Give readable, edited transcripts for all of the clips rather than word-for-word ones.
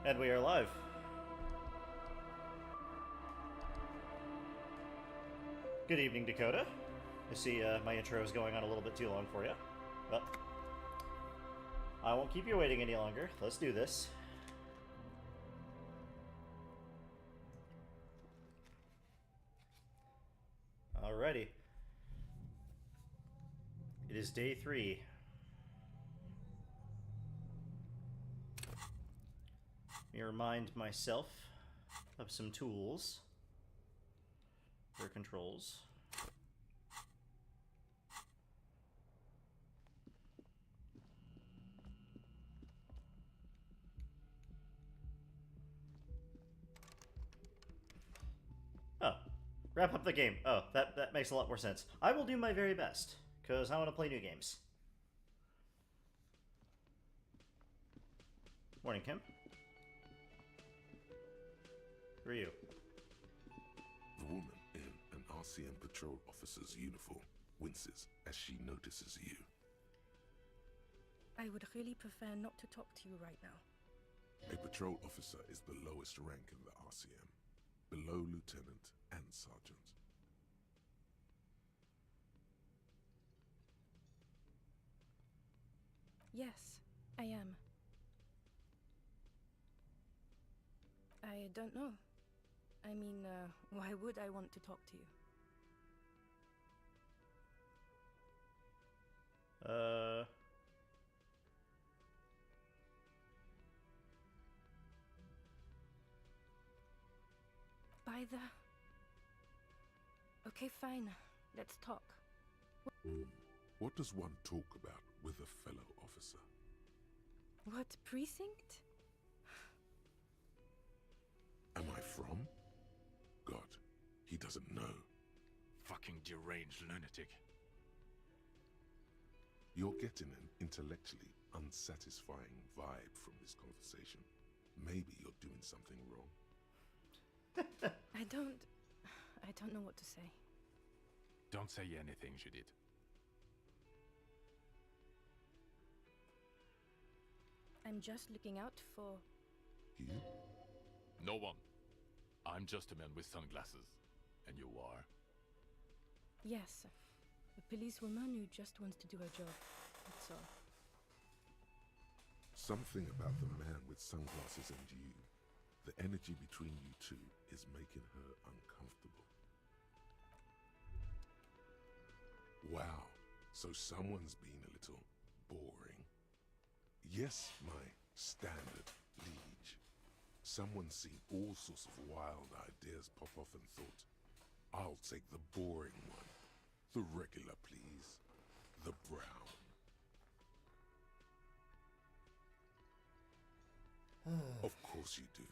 And we are live. Good evening, Dakota. I see my intro is going on a little bit too long for you. But I won't keep you waiting any longer. Let's do this. Alrighty. It is day 3. Let me remind myself of some tools for controls. Oh, wrap up the game. Oh, that makes a lot more sense. I will do my very best, because I want to play new games. Morning, Kim. Who are you? The woman in an RCM patrol officer's uniform winces as she notices you. I would really prefer not to talk to you right now. A patrol officer is the lowest rank in the RCM, below lieutenant and sergeant. Yes, I am. I don't know. I mean, why would I want to talk to you? By the... Okay, fine. Let's talk. What does one talk about with a fellow officer? What precinct? Am I from? God, he doesn't know. Fucking deranged lunatic. You're getting an intellectually unsatisfying vibe from this conversation. Maybe you're doing something wrong. I don't know what to say. Don't say anything, Judith. I'm just looking out for... You? No one. I'm just a man with sunglasses. And you are? Yes. A policewoman who just wants to do her job. That's all. Something about the man with sunglasses and you, the energy between you two is making her uncomfortable. Wow, so someone's been a little boring. Yes, my standard liege. Someone's seen all sorts of wild ideas pop off and thought, I'll take the boring one. The regular, please. The brown. Of course you do.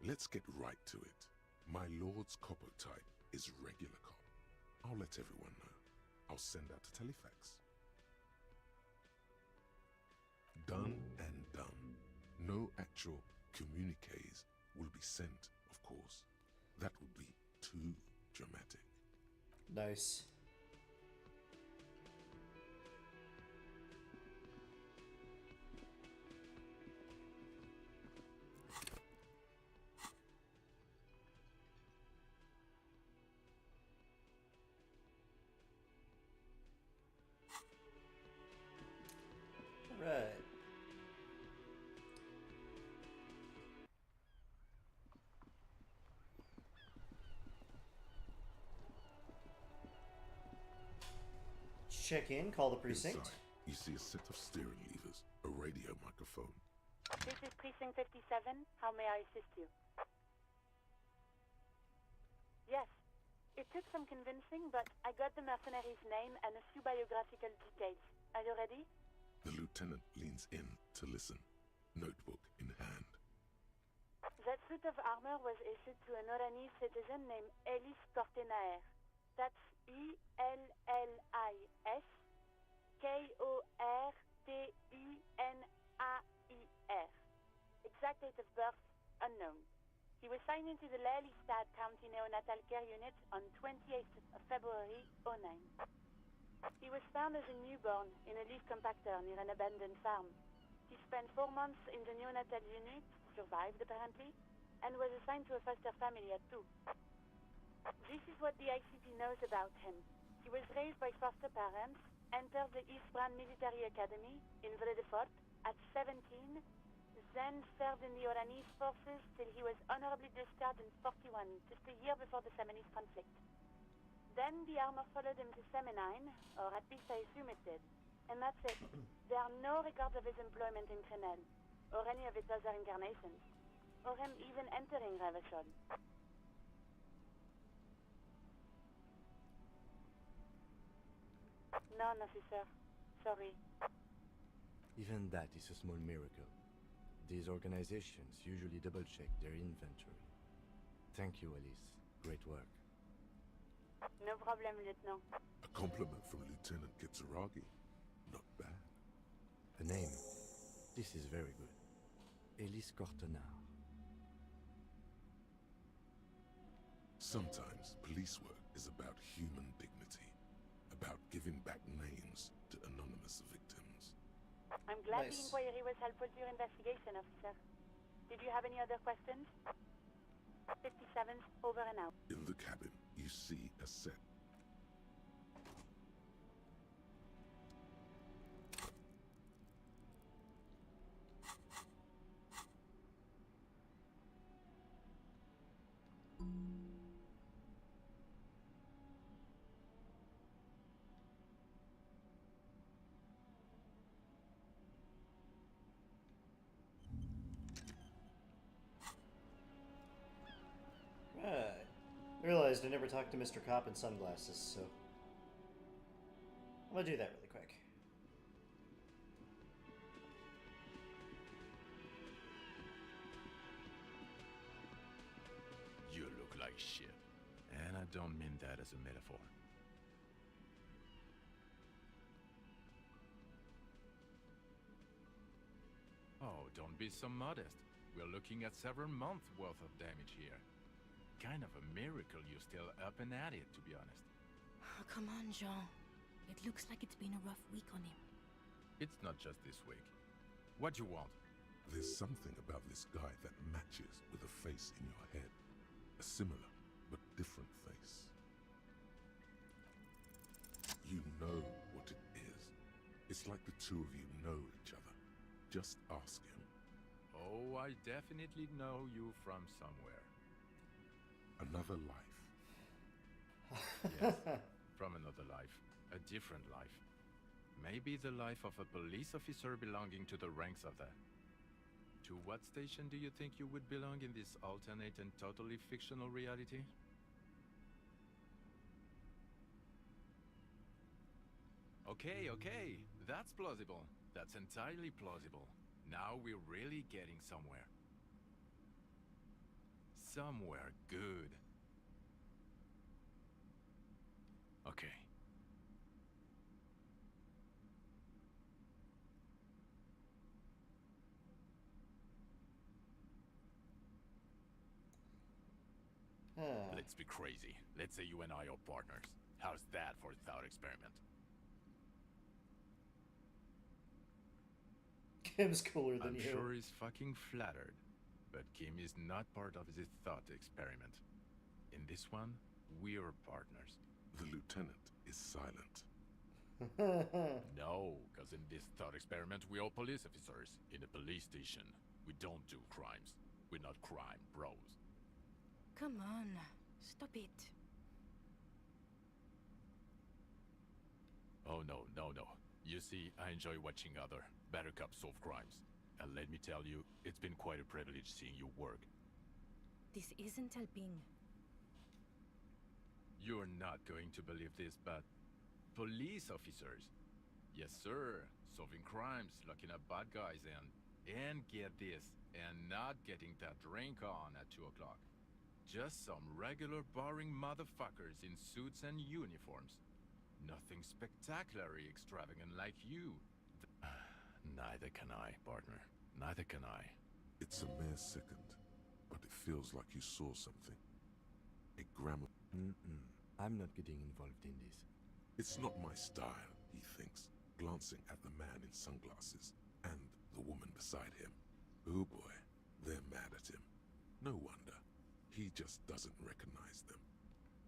Let's get right to it. My lord's copper type is regular cop. I'll let everyone know. I'll send out a telefax. Done and done. No actual communiques will be sent, of course. That would be too dramatic. Nice. Right. Check in, call the precinct. Inside, you see a set of steering levers, a radio microphone. This is Precinct 57. How may I assist you? Yes. It took some convincing, but I got the mercenary's name and a few biographical details. Are you ready? The lieutenant leans in to listen, notebook in hand. That suit of armor was issued to an Oranese citizen named Ellis Kortenaer. That's E-L-L-I-S Kortenaer. Exact date of birth, unknown. He was signed into the Lelystad County Neonatal Care Unit on 28th of February, '09. He was found as a newborn in a leaf compactor near an abandoned farm. He spent 4 months in the neonatal unit, survived, apparently, and was assigned to a foster family at 2. This is what the ICP knows about him. He was raised by foster parents, entered the East Brand Military Academy in Vredefort at 17, then served in the Oranese forces till he was honorably discharged in 41, just a year before the Seminese conflict. Then the armor followed him to Seminine, or at least I assume it did. And that's it. There are no records of his employment in Crenel, or any of its other incarnations, or him even entering Revachol. None, officer. Sorry. Even that is a small miracle. These organizations usually double-check their inventory. Thank you, Elise. Great work. No problem, Lieutenant. A compliment from Lieutenant Kitsuragi. Not bad. A name. This is very good. Elise Cortenard. Sometimes police work is about human dignity, about giving back names to anonymous victims. I'm glad Nice. the inquiry was helpful to your investigation, officer. Did you have any other questions? 57's over and out. In the cabin, you see a set. Right. I realized I never talked to Mr. Cop in sunglasses, so I'm gonna do that really quick. You look like shit. And I don't mean that as a metaphor. Oh, don't be so modest. We're looking at several months worth of damage here. Kind of a miracle you're still up and at it, to be honest. Oh, come on, Jean. It looks like it's been a rough week on him. It's not just this week. What you want? There's something about this guy that matches with a face in your head. A similar, but different face. You know what it is. It's like the two of you know each other. Just ask him. Oh, I definitely know you from somewhere. Another life. Yes, from another life. A different life. Maybe the life of a police officer belonging to the ranks of the... To what station do you think you would belong in this alternate and totally fictional reality? Okay, that's plausible. That's entirely plausible. Now we're really getting somewhere. Somewhere good. Okay. Let's be crazy. Let's say you and I are partners. How's that for a thought experiment? Kim's cooler than I'm you. sure he's fucking flattered. But Kim is not part of this thought experiment. In this one, we're partners. The lieutenant is silent. No, because in this thought experiment, we're all police officers in a police station. We don't do crimes. We're not crime bros. Come on. Stop it. Oh, no. You see, I enjoy watching other better cops solve crimes. And let me tell you, it's been quite a privilege seeing you work. This isn't helping. You're not going to believe this, but... police officers. Yes, sir. Solving crimes, locking up bad guys, and get this, and not getting that drink on at 2 o'clock. Just some regular boring motherfuckers in suits and uniforms. Nothing spectacularly extravagant like you. Neither can I, partner. Neither can I. It's a mere second, but it feels like you saw something. A gram of... I'm not getting involved in this. It's not my style, he thinks, glancing at the man in sunglasses and the woman beside him. Oh boy, They're mad at him. No wonder. He just doesn't recognize them.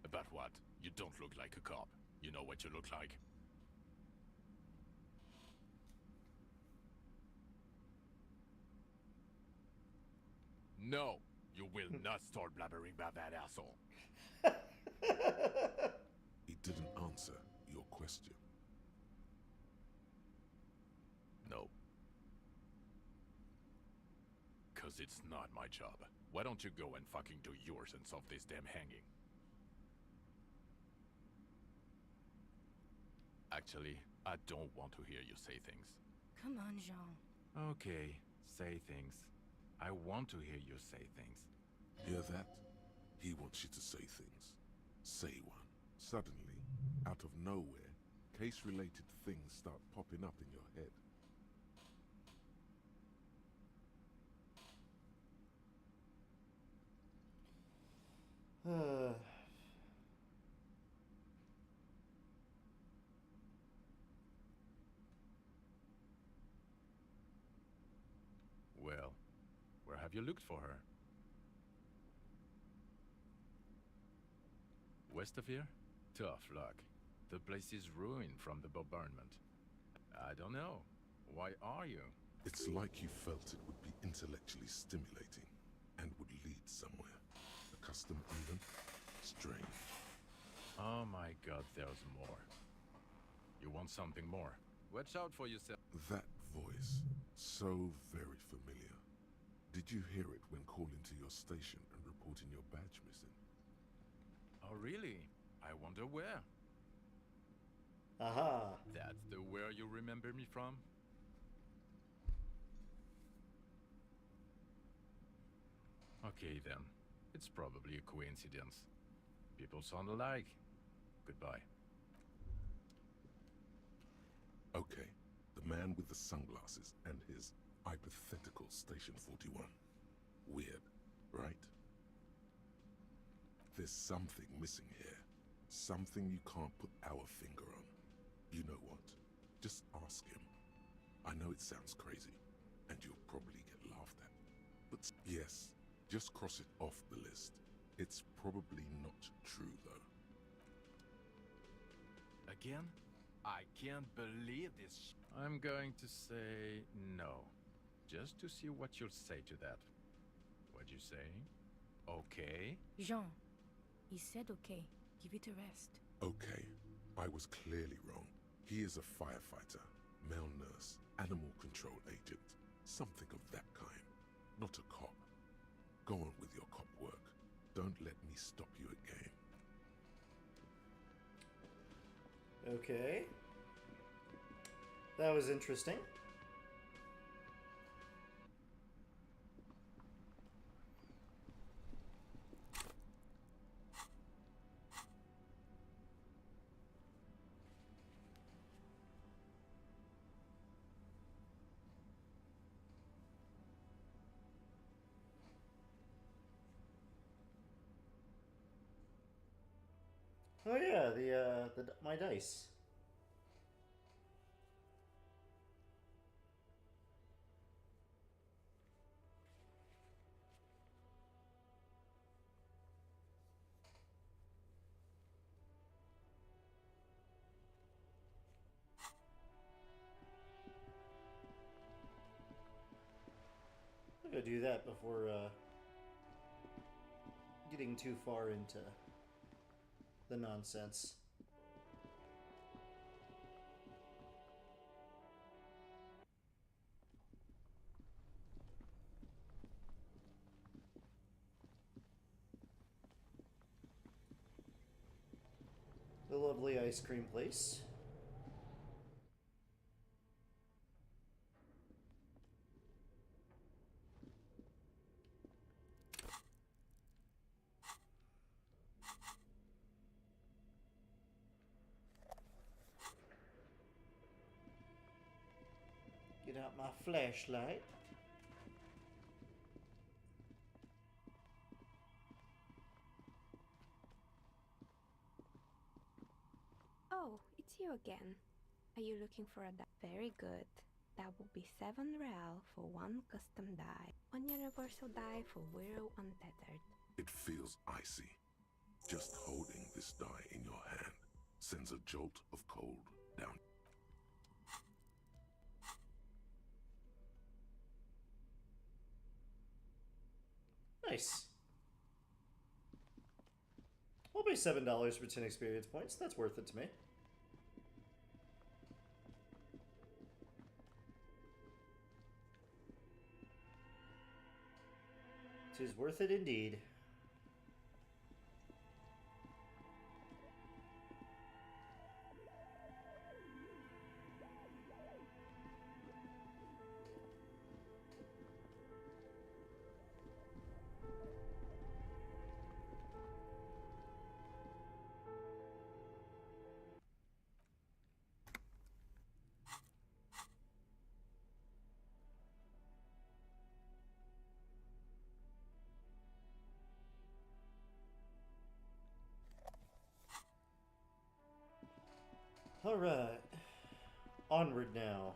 About what? You don't look like a cop. You know what you look like. No, you will not start blabbering about that asshole. He didn't answer your question. No. Cause it's not my job. Why don't you go and fucking do yours and solve this damn hanging? Actually, I don't want to hear you say things. Come on, Jean. Okay, say things. I want to hear you say things. Hear that? He wants you to say things. Say one. Suddenly, out of nowhere, case-related things start popping up in your head. Well, where have you looked for her? West of here? Tough luck. The place is ruined from the bombardment. I don't know. Why are you? It's like you felt it would be intellectually stimulating and would lead somewhere. Accustomed even? Strange. Oh my god, there's more. You want something more? Watch out for yourself. That voice, so very familiar. Did you hear it when calling to your station and reporting your badge missing? Oh really? I wonder where. Aha. That's the where you remember me from? Okay then. It's probably a coincidence. People sound alike. Goodbye. Okay, the man with the sunglasses and his hypothetical Station 41. Weird, right? There's something missing here. Something you can't put our finger on. You know what? Just ask him. I know it sounds crazy, and you'll probably get laughed at. But yes, just cross it off the list. It's probably not true, though. Again? I can't believe this. I'm going to say no. Just to see what you'll say to that. What'd you say? Okay? Jean, he said okay. Give it a rest. Okay, I was clearly wrong. He is a firefighter, male nurse, animal control agent, something of that kind. Not a cop. Go on with your cop work. Don't let me stop you again. Okay. That was interesting. Oh yeah, my dice. I'm gonna do that before getting too far into the nonsense. The lovely ice cream place. Get out my flashlight. Oh, it's you again. Are you looking for a Very good. That will be 7 real for one custom die. One universal die for Wiro Untethered. It feels icy. Just holding this die in your hand sends a jolt of cold down. Nice. I'll pay $7 for 10 experience points. That's worth it to me. Tis worth it indeed. Alright. Onward now.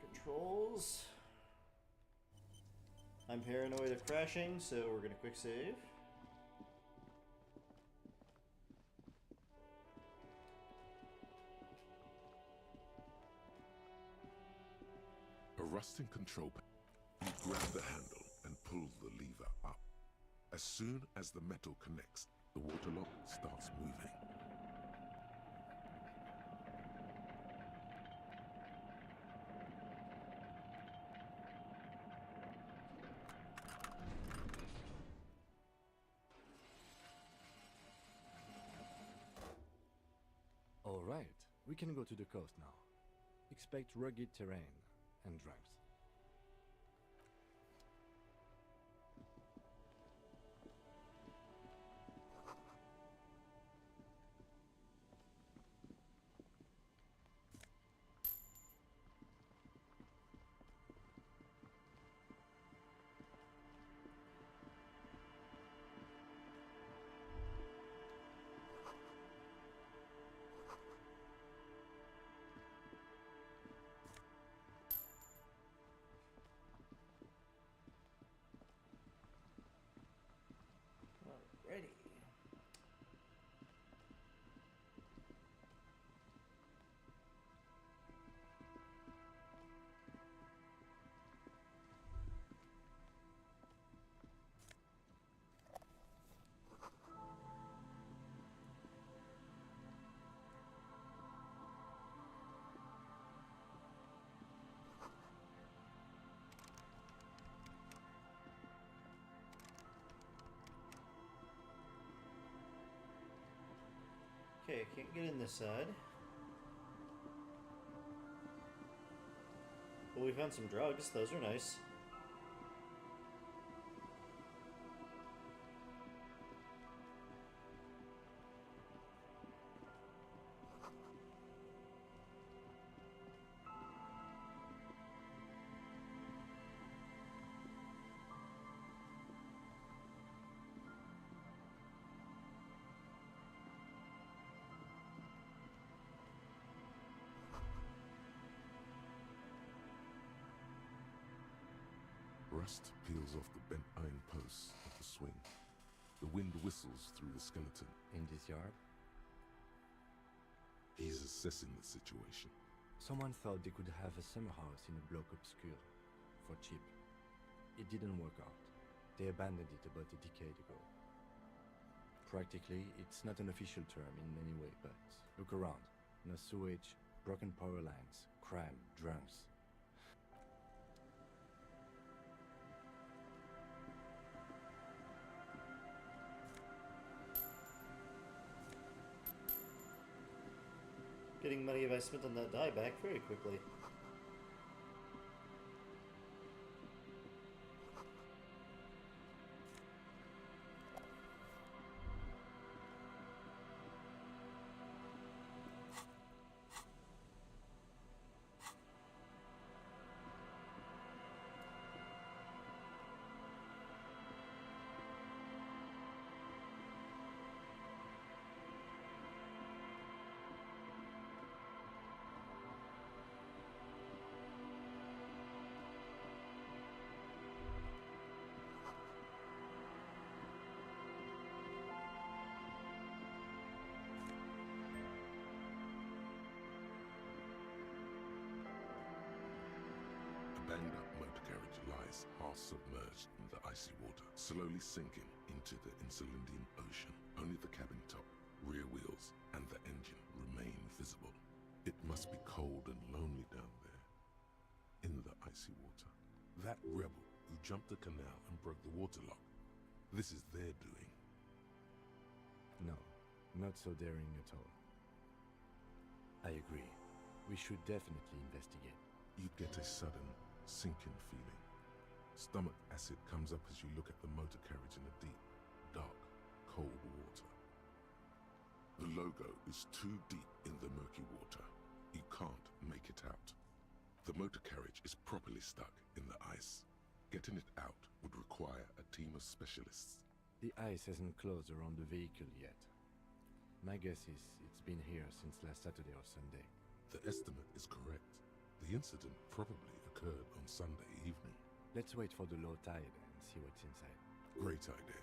Controls. I'm paranoid of crashing, so we're gonna quick save. A rusting control panel. You grab the handle and pull the lever up. As soon as the metal connects, the waterlock starts moving. Alright, we can go to the coast now. Expect rugged terrain and drunks. Alrighty. Okay, can't get in this side. Well, we found some drugs. Those are nice. Rust peels off the bent iron posts of the swing. The wind whistles through the skeleton. In this yard, He's assessing the situation. someone thought they could have a summer house in a block obscure for cheap. It didn't work out. They abandoned it about a decade ago. Practically, it's not an official term in any way, but look around. No sewage, broken power lines, crime, drunks. Getting money I spent on that die back very quickly. are submerged in the icy water, slowly sinking into the Insulindian Ocean. Only the cabin top, rear wheels, and the engine remain visible. It must be cold and lonely down there, in the icy water. That rebel who jumped the canal and broke the waterlock, this is their doing. No, not so daring at all. I agree. We should definitely investigate. You get a sudden, sinking feeling. Stomach acid comes up as you look at the motor carriage in the deep, dark, cold water. The logo is too deep in the murky water. You can't make it out. The motor carriage is properly stuck in the ice. Getting it out would require a team of specialists. The ice hasn't closed around the vehicle yet. My guess is it's been here since last Saturday or Sunday. The estimate is correct. The incident probably occurred on Sunday evening. Let's wait for the low tide and see what's inside. Great idea.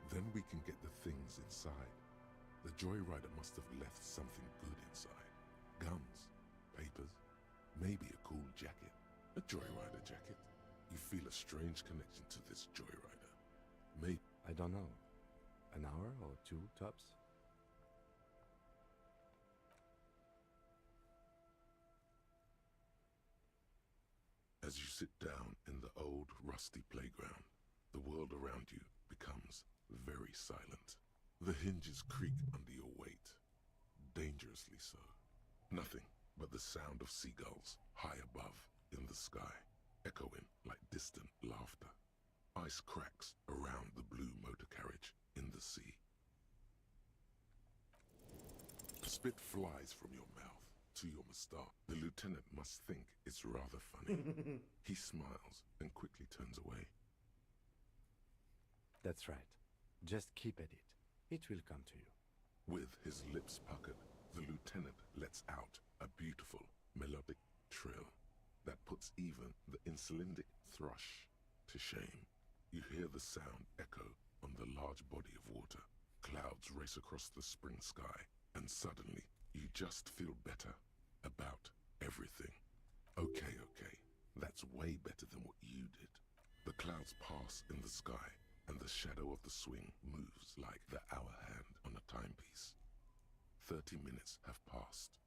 Then we can get the things inside. The joyrider must have left something good inside. Guns, papers, maybe a cool jacket. A joyrider jacket. You feel a strange connection to this joyrider. Maybe. I don't know. An hour or two, tops? As you sit down in the old, rusty playground, the world around you becomes very silent. The hinges creak under your weight, dangerously so. Nothing but the sound of seagulls high above in the sky, echoing like distant laughter. Ice cracks around the blue motor carriage in the sea. Spit flies from your mouth to your moustache. The lieutenant must think it's rather funny. He smiles and quickly turns away. That's right. Just keep at it. It will come to you. With his lips puckered, the lieutenant lets out a beautiful, melodic trill that puts even the Insulindic thrush to shame. You hear the sound echo on the large body of water. Clouds race across the spring sky, and suddenly you just feel better about everything. Okay, that's way better than what you did. The clouds pass in the sky, and the shadow of the swing moves like the hour hand on a timepiece. 30 minutes have passed.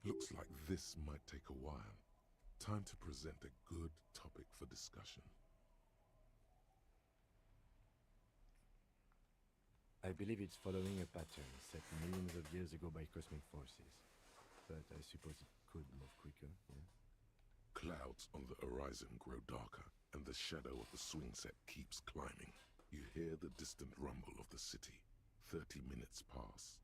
Looks like this might take a while. Time to present a good topic for discussion. I believe it's following a pattern set millions of years ago by cosmic forces. But I suppose it could move quicker, yeah? Clouds on the horizon grow darker, and the shadow of the swing set keeps climbing. You hear the distant rumble of the city. 30 minutes pass.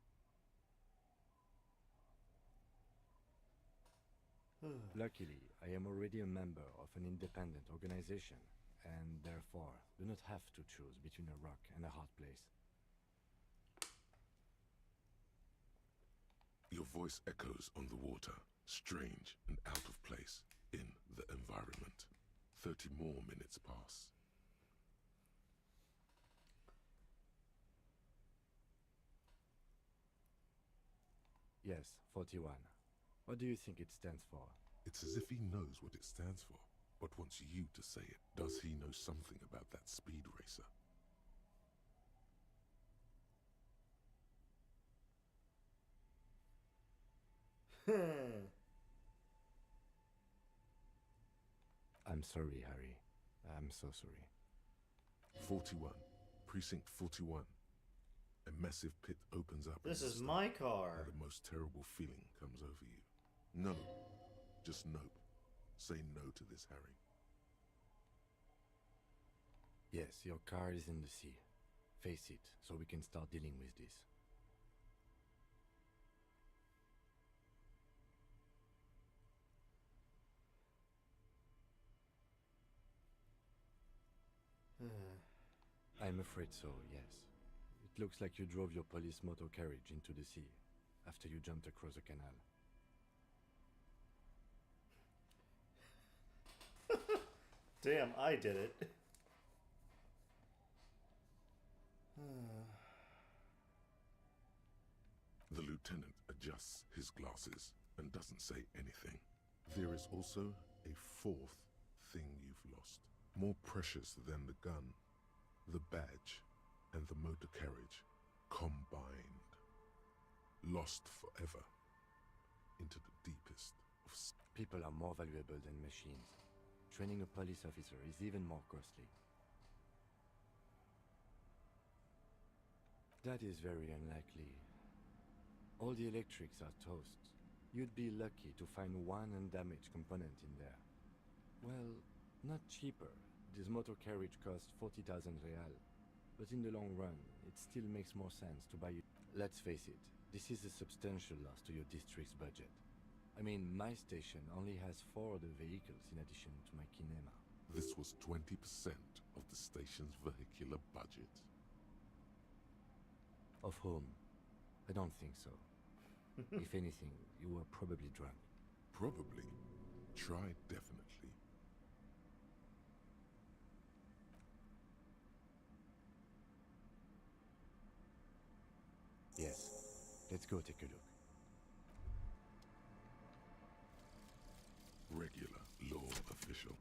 Luckily, I am already a member of an independent organization, and therefore do not have to choose between a rock and a hard place. Your voice echoes on the water, strange and out of place in the environment. 30 more minutes pass. Yes, 41. What do you think it stands for? It's as if he knows what it stands for, but wants you to say it. Does he know something about that speed racer? I'm sorry, Harry. I'm so sorry. 41. Precinct 41. A massive pit opens up. This in the is sky, my car. and the most terrible feeling comes over you. No. Just nope. Say no to this, Harry. Yes, your car is in the sea. Face it, so we can start dealing with this. I'm afraid so, yes. It looks like you drove your police motor carriage into the sea after you jumped across a canal. Damn, I did it. The lieutenant adjusts his glasses and doesn't say anything. There is also a fourth thing you've lost. More precious than the gun, the badge, and the motor carriage combined. Lost forever into the deepest of... People are more valuable than machines. Training a police officer is even more costly. That is very unlikely. All the electrics are toast. You'd be lucky to find one undamaged component in there. Well, not cheaper. This motor carriage costs 40,000 real. But in the long run, it still makes more sense to buy it. Let's face it, this is a substantial loss to your district's budget. I mean, my station only has 4 other vehicles in addition to my kinema. This was 20% of the station's vehicular budget. Of whom? I don't think so. If anything, you were probably drunk. Probably. Try definitely. Yes. Let's go take a look. Regular law official.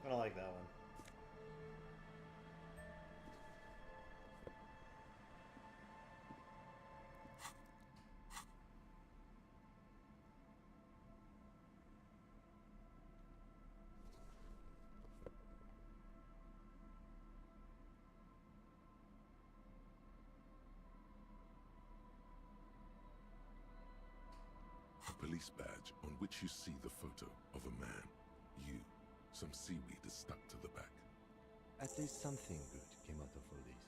I don't like that one. A police badge on which you see the photo of a man. You. Some seaweed is stuck to the back. At least something good came out of all this.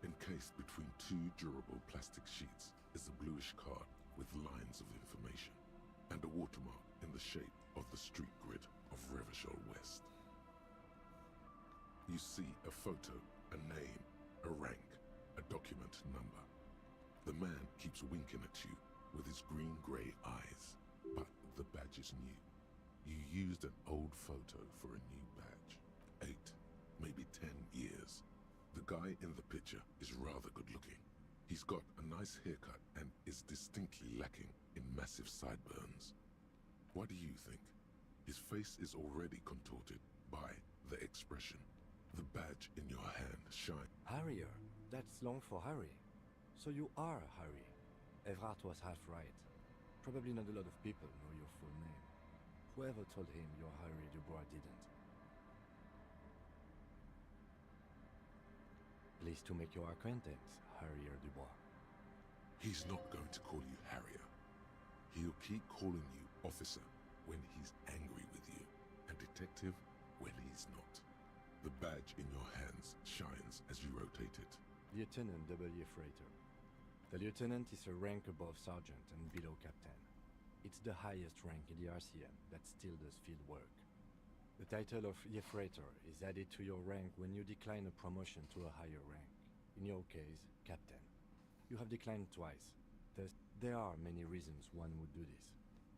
Encased between 2 durable plastic sheets is a bluish card with lines of information and a watermark in the shape of the street grid of Revachol West. You see a photo, a name, a rank, a document number. The man keeps winking at you with his green-grey eyes, but the badge is new. You used an old photo for a new badge. 8, maybe 10 years. The guy in the picture is rather good looking. He's got a nice haircut and is distinctly lacking in massive sideburns. What do you think? His face is already contorted by the expression. The badge in your hand shines. Harrier. That's long for Harry. So you are Harry. Evrard was half right. Probably not a lot of people know your full name. Whoever told him you're Harry Dubois didn't. Pleased to make your acquaintance, Harrier Dubois. He's not going to call you Harrier. He'll keep calling you officer when he's angry with you, and detective when he's not. The badge in your hands shines as you rotate it. Lieutenant W. Freighter. The lieutenant is a rank above sergeant and below captain. It's the highest rank in the RCM that still does field work. The title of Freighter is added to your rank when you decline a promotion to a higher rank. In your case, captain. You have declined twice. Thus, there are many reasons one would do this.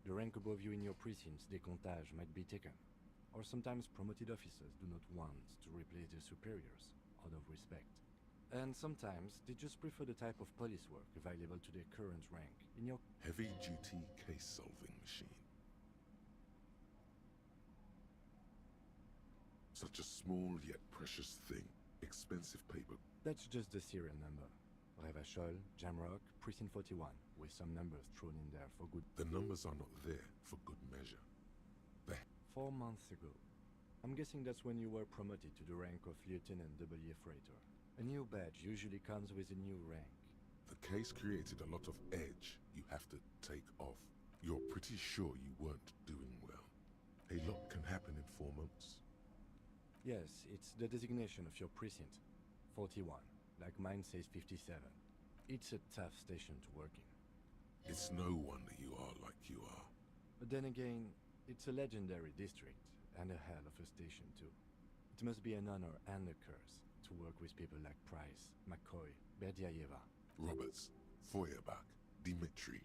The rank above you in your precinct's décomptage might be taken, or sometimes promoted officers do not want to replace their superiors, out of respect. And sometimes they just prefer the type of police work available to their current rank in your Heavy-duty case-solving machine. Such a small yet precious thing. Expensive paper. That's just the serial number. Revachol, Jamrock, Precinct 41, with some numbers thrown in there for good. The numbers are not there for good measure. 4 months ago. I'm guessing that's when you were promoted to the rank of Lieutenant W. Freighter. A new badge usually comes with a new rank. The case created a lot of edge you have to take off. You're pretty sure you weren't doing well. A lot can happen in 4 months. Yes, it's the designation of your precinct. 41, like mine says 57. It's a tough station to work in. It's no wonder you are like you are. But then again, it's a legendary district, and a hell of a station too. It must be an honor and a curse to work with people like Price, McCoy, Berdiaeva. Roberts, Feuerbach, Dimitri.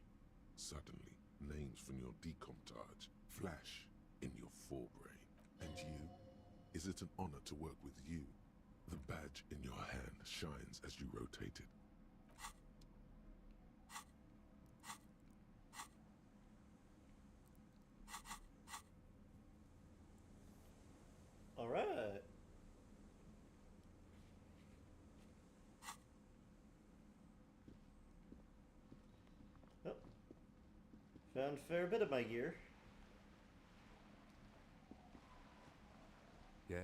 Suddenly, names from your decomptage flash in your forebrain. And you? Is it an honor to work with you? The badge in your hand shines as you rotate it. All right. Oh. Found a fair bit of my gear. Yes?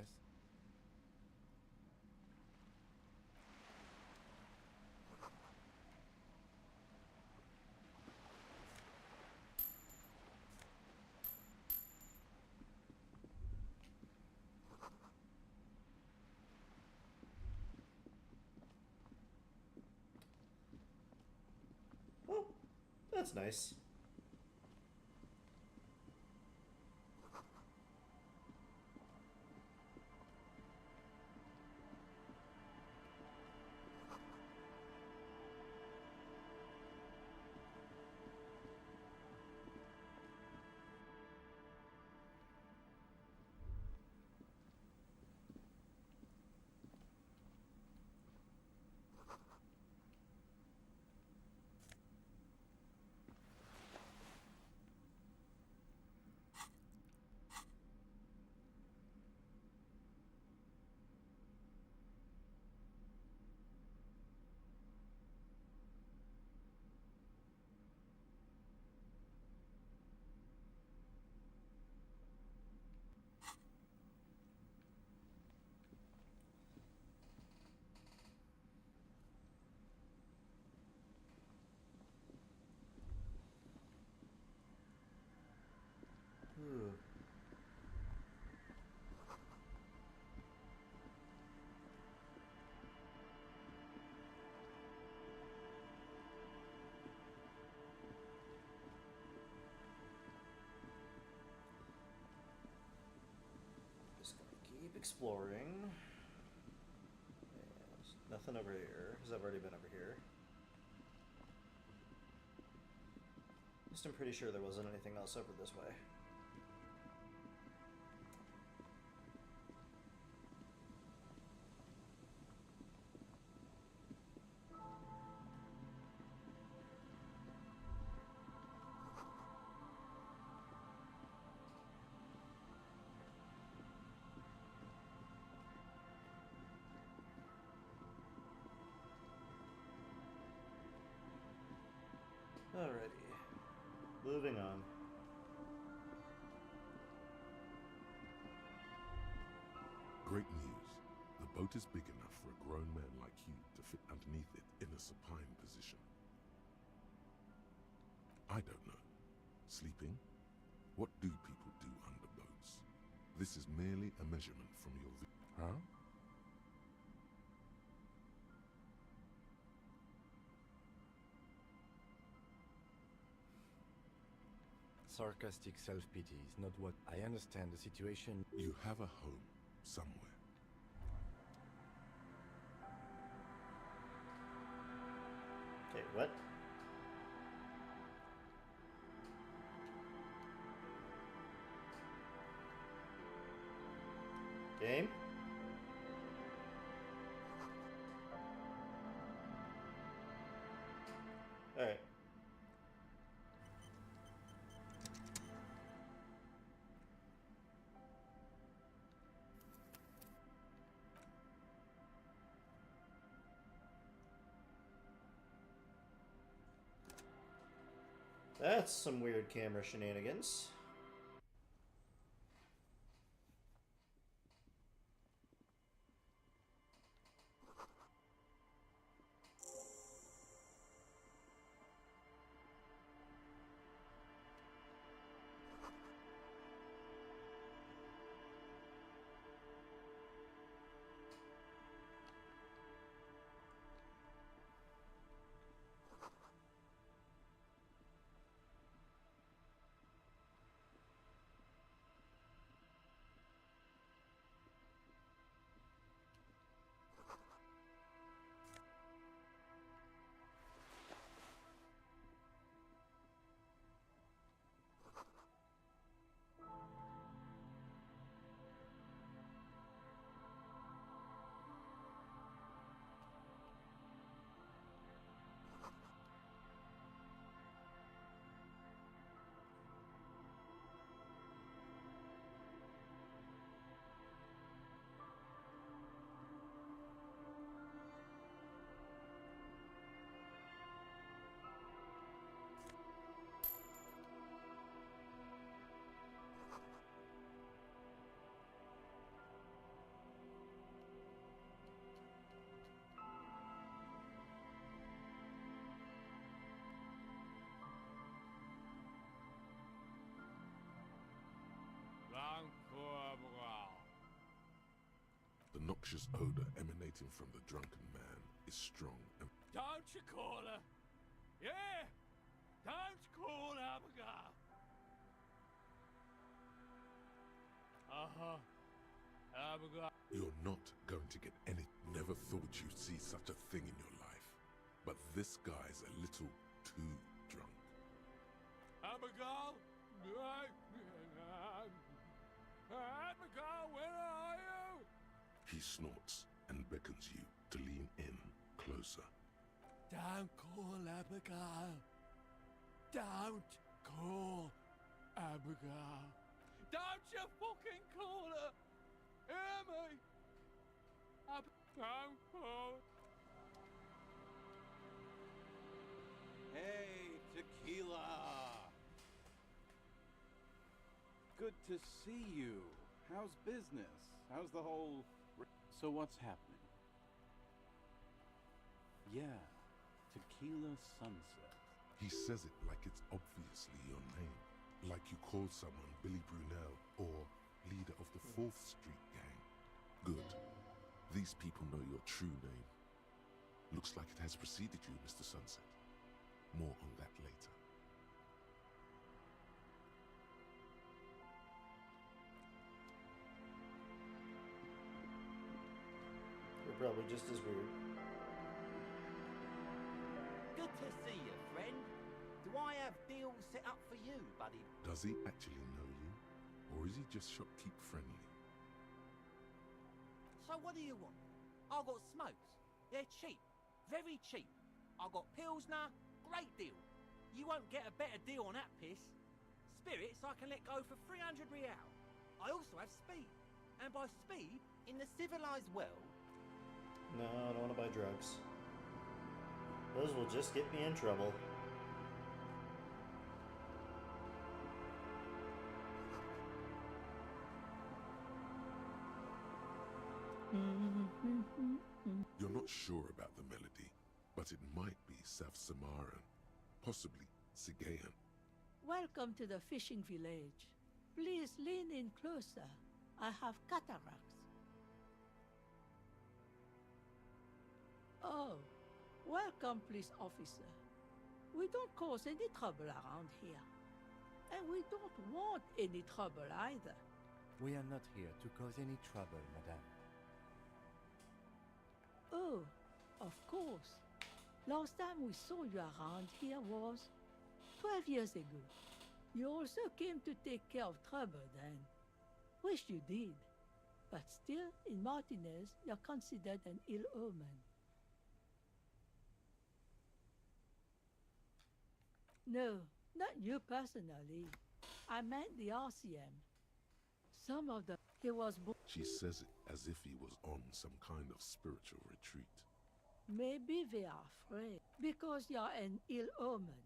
Oh, that's nice. Ooh. Just gonna keep exploring. There's nothing over here, because I've already been over here. Just I'm pretty sure there wasn't anything else over this way. Alrighty. Moving on. Great news. The boat is big enough for a grown man like you to fit underneath it in a supine position. I don't know. Sleeping? What do people do under boats? This is merely a measurement from your Huh? Sarcastic self-pity is not what I understand the situation. You have a home somewhere. Okay, what? Game? Alright. That's some weird camera shenanigans. noxious odor emanating from the drunken man is strong and... Don't you call her? Yeah! Don't call Abigail! Uh-huh. Abigail. You're not going to get any... Never thought you'd see such a thing in your life. But this guy's a little too drunk. Abigail? Abigail, where are you? He snorts and beckons you to lean in closer. Don't call Abigail. Don't call Abigail. Don't you fucking call her. Hear me? Don't call. Hey, Tequila! Good to see you. How's business? How's the whole... So what's happening? Yeah, Tequila Sunset. He says it like it's obviously your name. Like you called someone Billy Brunel or leader of the 4th Street gang. Good. These people know your true name. Looks like it has preceded you, Mr. Sunset. More on that later. You're probably just as weird. Good to see you, friend. Do I have deals set up for you, buddy? Does he actually know you? Or is he just shopkeep friendly? So what do you want? I got smokes. They're cheap. Very cheap. I got Pilsner. Great deal. You won't get a better deal on that piss. Spirits I can let go for 300 real. I also have speed. And by speed, in the civilized world... No, I don't want to buy drugs. Those will just get me in trouble. You're not sure about the melody, but it might be South Samaran, possibly Sigayan. Welcome to the fishing village. Please lean in closer. I have cataracts. Oh, welcome, police officer. We don't cause any trouble around here. And we don't want any trouble either. We are not here to cause any trouble, madame. Oh, of course. Last time we saw you around here was 12 years ago. You also came to take care of trouble then. Wish you did. But still, in Martinez, you're considered an ill omen. No, not you personally. I meant the RCM. Some of the... He was... She says it as if he was on some kind of spiritual retreat. Maybe they are afraid because you're an ill omen.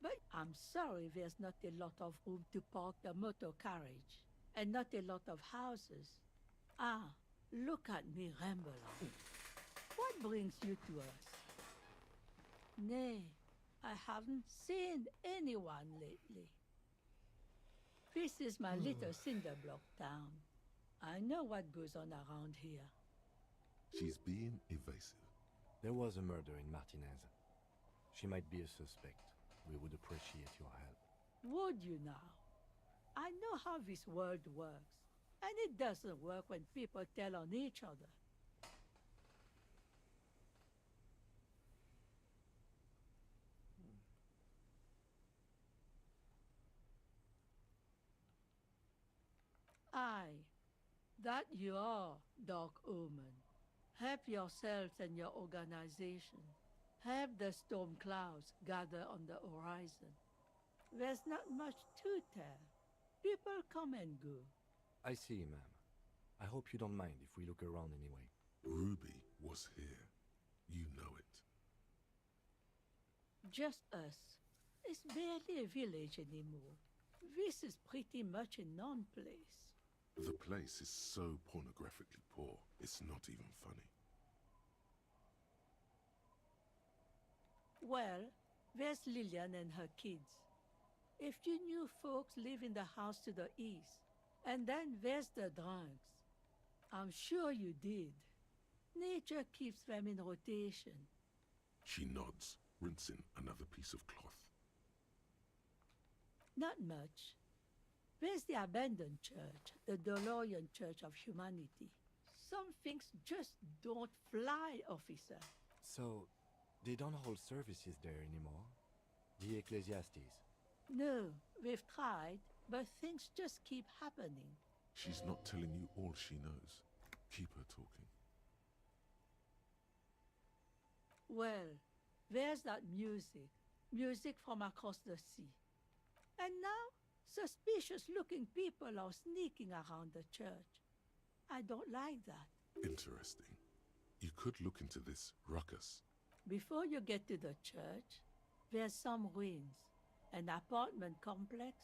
But I'm sorry there's not a lot of room to park the motor carriage and not a lot of houses. Ah, look at me ramble on. What brings you to us? Nay, I haven't seen anyone lately. This is my little cinder block town. I know what goes on around here. She's being evasive. There was a murder in Martinez. She might be a suspect. We would appreciate your help. Would you now? I know how this world works. And it doesn't work when people tell on each other. Aye, that you are, Dark Omen. Help yourselves and your organization. Help the storm clouds gather on the horizon. There's not much to tell. People come and go. I see, ma'am. I hope you don't mind if we look around anyway. Ruby was here. You know it. Just us. It's barely a village anymore. This is pretty much a non-place. The place is so pornographically poor, it's not even funny. Well, there's Lillian and her kids. If you knew folks live in the house to the east, and then there's the drunks. I'm sure you did. Nature keeps them in rotation. She nods, rinsing another piece of cloth. Not much. There's the abandoned church, the DeLorean Church of Humanity. Some things just don't fly, officer. So, they don't hold services there anymore? The Ecclesiastes? No, we've tried, but things just keep happening. She's not telling you all she knows. Keep her talking. Well, there's that music. Music from across the sea. And now, suspicious-looking people are sneaking around the church. I don't like that. Interesting. You could look into this ruckus. Before you get to the church, there's some ruins, an apartment complex,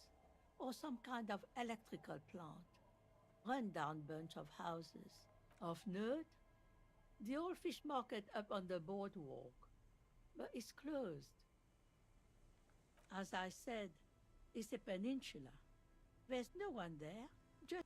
or some kind of electrical plant. Run-down bunch of houses. Of note, the old fish market up on the boardwalk, but it's closed. As I said, it's a peninsula. There's no one there, just...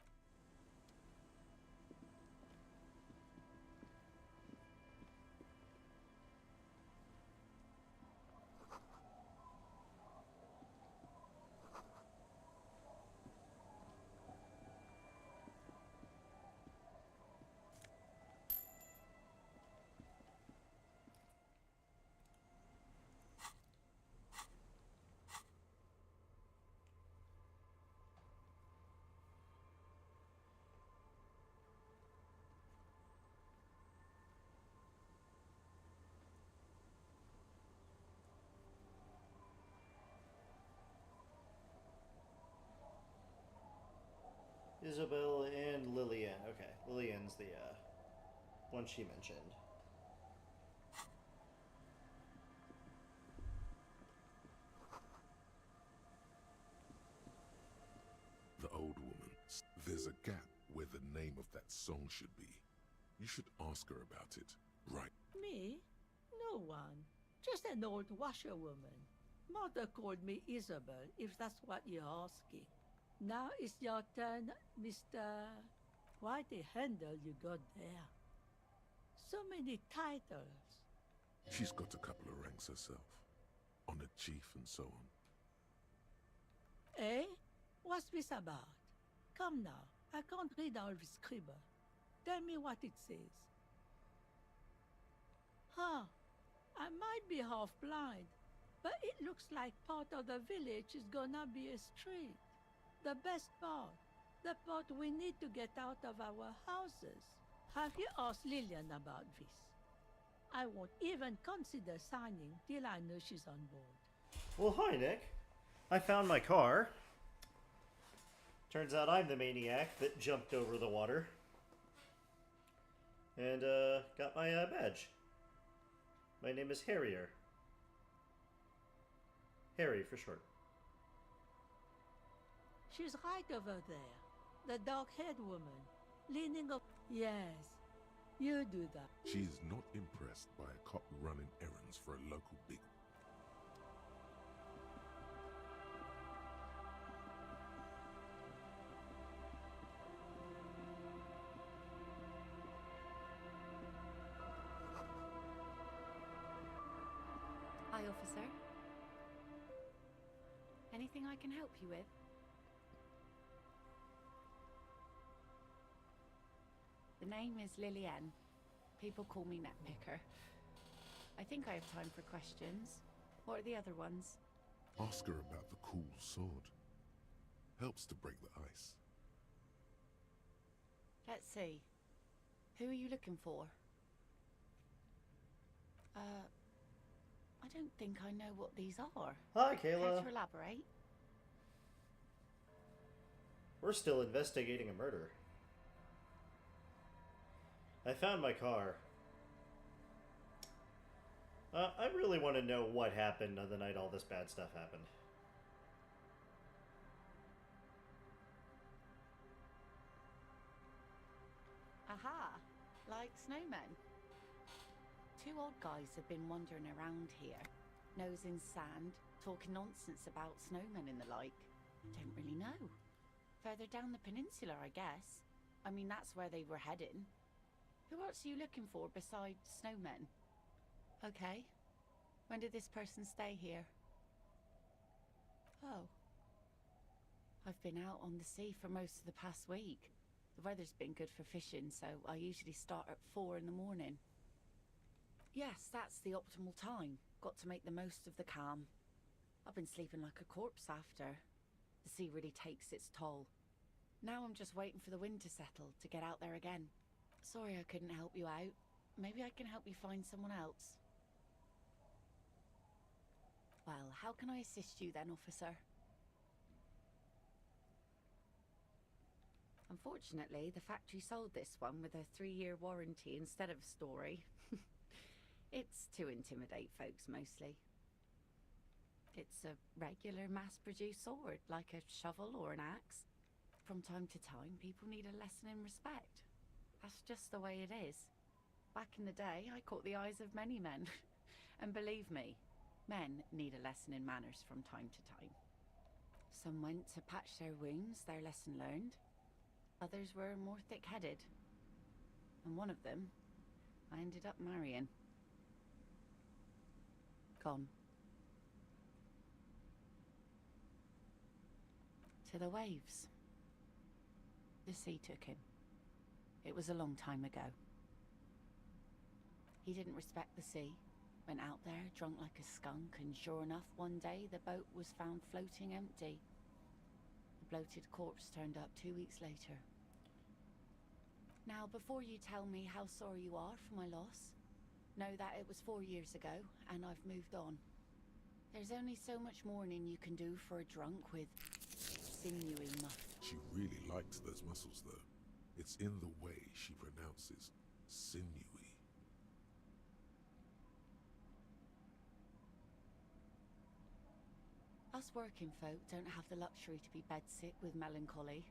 Isabel and Lillian. Okay, Lillian's the one she mentioned. The old woman. There's a gap where the name of that song should be. You should ask her about it. Right. Me? No one. Just an old washerwoman. Mother called me Isabel, if that's what you're asking. Now it's your turn, Mr. Quite a handle you got there. So many titles. She's got a couple of ranks herself. Honored chief and so on. Eh? What's this about? Come now, I can't read all this scribble. Tell me what it says. Huh, I might be half blind, but it looks like part of the village is gonna be a street. The best part, the part we need to get out of our houses. Have you asked Lillian about this? I won't even consider signing till I know she's on board. Well, hi, Nick. I found my car. Turns out I'm the maniac that jumped over the water. And, got my badge. My name is Harrier. Harry, for short. She's right over there. The dark-haired woman, leaning up. Yes, you do that. She is not impressed by a cop running errands for a local big. Hi, officer. Anything I can help you with? The name is Lillian. People call me Netpicker. I think I have time for questions. What are the other ones? Ask her about the cool sword. Helps to break the ice. Let's see. Who are you looking for? I don't think I know what these are. Hi, Kayla. Care to elaborate? We're still investigating a murder. I found my car. I really want to know what happened on the night all this bad stuff happened. Aha! Like snowmen. Two old guys have been wandering around here, nose in sand, talking nonsense about snowmen and the like. Don't really know. Further down the peninsula, I guess. I mean, that's where they were heading. Who else are you looking for besides snowmen? Okay. When did this person stay here? Oh. I've been out on the sea for most of the past week. The weather's been good for fishing, so I usually start at 4 in the morning. Yes, that's the optimal time. Got to make the most of the calm. I've been sleeping like a corpse after. The sea really takes its toll. Now I'm just waiting for the wind to settle to get out there again. Sorry I couldn't help you out. Maybe I can help you find someone else. Well, how can I assist you then, officer? Unfortunately, the factory sold this one with a 3-year warranty instead of a story. It's to intimidate folks, mostly. It's a regular mass-produced sword, like a shovel or an axe. From time to time, people need a lesson in respect. That's just the way it is. Back in the day, I caught the eyes of many men. And believe me, men need a lesson in manners from time to time. Some went to patch their wounds, their lesson learned. Others were more thick-headed. And one of them, I ended up marrying. Gone. To the waves. The sea took him. It was a long time ago. He didn't respect the sea. Went out there, drunk like a skunk, and sure enough, one day the boat was found floating empty. The bloated corpse turned up 2 weeks later. Now, before you tell me how sorry you are for my loss, know that it was 4 years ago, and I've moved on. There's only so much mourning you can do for a drunk with sinewy muscles. She really likes those muscles, though. It's in the way she pronounces sinewy. Us working folk don't have the luxury to be bedsick with melancholy.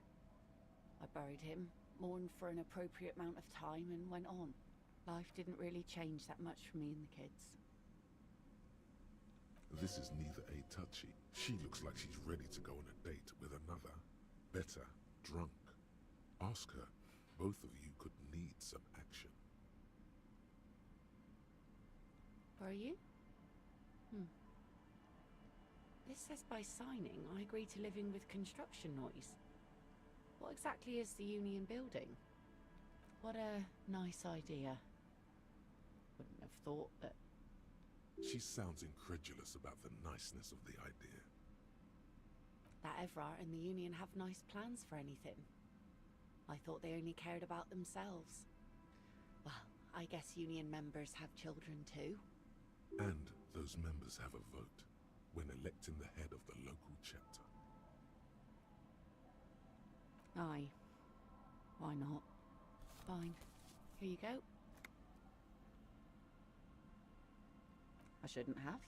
I buried him, mourned for an appropriate amount of time, and went on. Life didn't really change that much for me and the kids. This is neither a touchy. She looks like she's ready to go on a date with another, better, drunk. Ask her. Both of you could need some action. Are you? This says by signing, I agree to living with construction noise. What exactly is the union building? What a nice idea. Wouldn't have thought that... She sounds incredulous about the niceness of the idea. That Evrart and the union have nice plans for anything. I thought they only cared about themselves. Well, I guess union members have children too. And those members have a vote when electing the head of the local chapter. Aye. Why not? Fine. Here you go. I shouldn't have.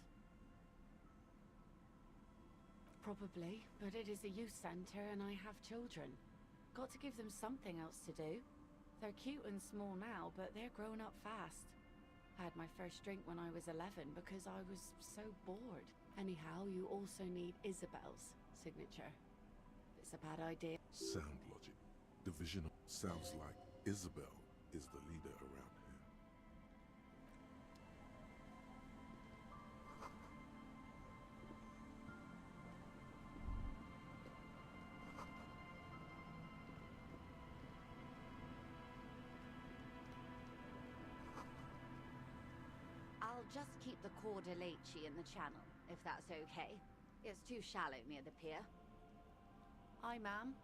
Probably, but it is a youth centre and I have children. Got to give them something else to do. They're cute and small now, but they're growing up fast. I had my first drink when I was 11 because I was so bored. Anyhow, you also need Isabel's signature. It's a bad idea. Sound logic. Division sounds like Isabel is the leader around here. I'll just keep the Cordelechi in the channel, if that's okay. It's too shallow near the pier. Aye, ma'am.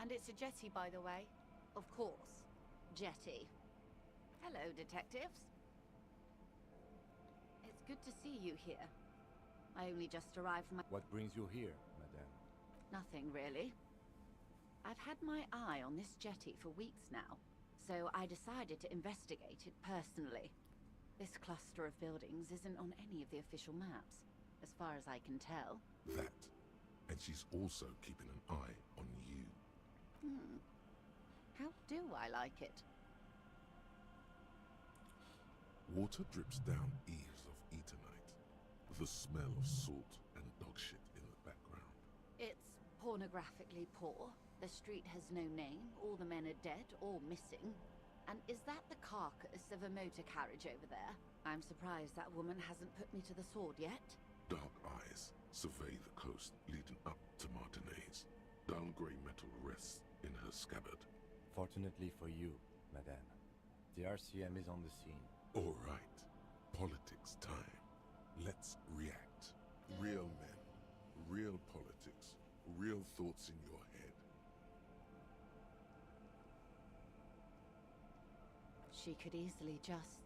And it's a jetty, by the way. Of course. Jetty. Hello, detectives. It's good to see you here. I only just arrived from my... What brings you here, madame? Nothing, really. I've had my eye on this jetty for weeks now, so I decided to investigate it personally. This cluster of buildings isn't on any of the official maps, as far as I can tell. That. And she's also keeping an eye on you. How do I like it? Water drips down eaves of Eternite. The smell of salt and dog shit in the background. It's pornographically poor. The street has no name. All the men are dead or missing. And is that the carcass of a motor carriage over there? I'm surprised that woman hasn't put me to the sword yet. Dark eyes survey the coast leading up to Martinez. Dull grey metal rests in her scabbard. Fortunately for you, madame, the RCM is on the scene. All right. Politics time. Let's react. Real men, real politics, real thoughts in your head. She could easily just...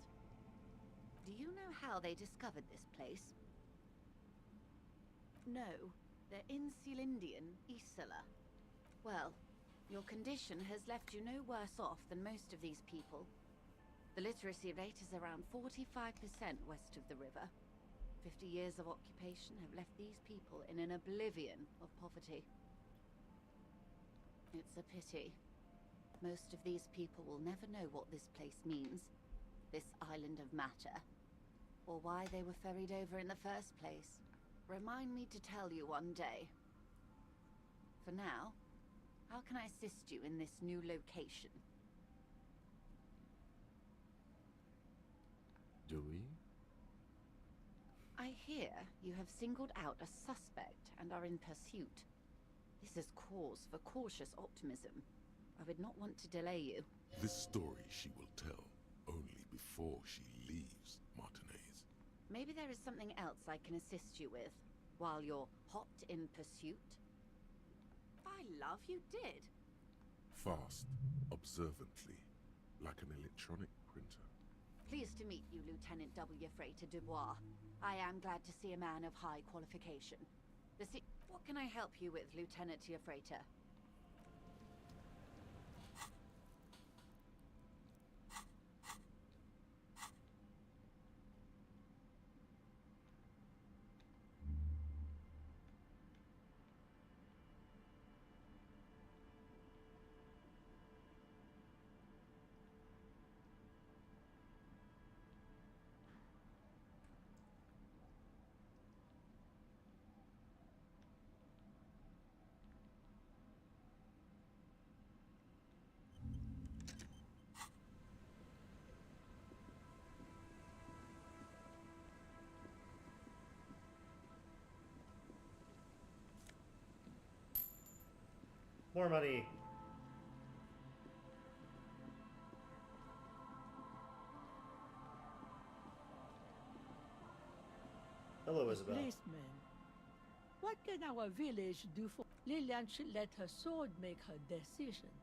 Do you know how they discovered this place? No, they're in Sealindian, Isla. Well, your condition has left you no worse off than most of these people. The literacy rate is around 45% west of the river. 50 years of occupation have left these people in an oblivion of poverty. It's a pity. Most of these people will never know what this place means, this island of matter, or why they were ferried over in the first place. Remind me to tell you one day. For now, how can I assist you in this new location? Do we? I hear you have singled out a suspect and are in pursuit. This is cause for cautious optimism. I would not want to delay you. This story she will tell only before she leaves Martinez. Maybe there is something else I can assist you with while you're hot in pursuit? By love, you did. Fast, observantly, like an electronic printer. Pleased to meet you, Lieutenant W. Freighter Dubois. I am glad to see a man of high qualification. What can I help you with, Lieutenant Freighter? More money. Hello, Isabel. Policeman. What can our village do for... Lillian should let her sword make her decisions.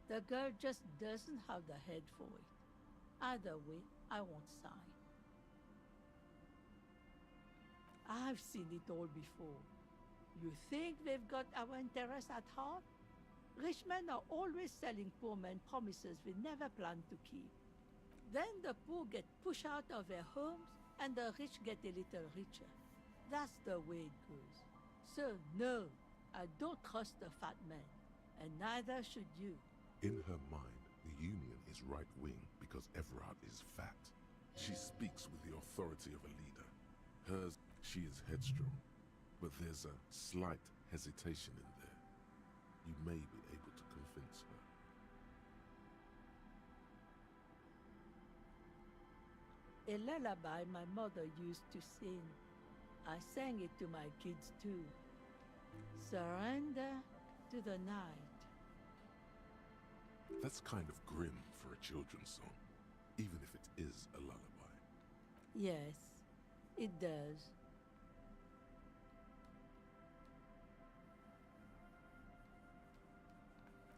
The girl just doesn't have the head for it. Either way, I won't sign. I've seen it all before. You think they've got our interests at heart? Rich men are always selling poor men promises we never planned to keep. Then the poor get pushed out of their homes, and the rich get a little richer. That's the way it goes. So, no, I don't trust the fat man, and neither should you. In her mind, the Union is right-wing because Everard is fat. She speaks with the authority of a leader. Hers, she is headstrong, but there's a slight hesitation in there. You may be able to convince her. A lullaby my mother used to sing. I sang it to my kids too. Surrender to the night. That's kind of grim for a children's song, even if it is a lullaby. Yes, it does.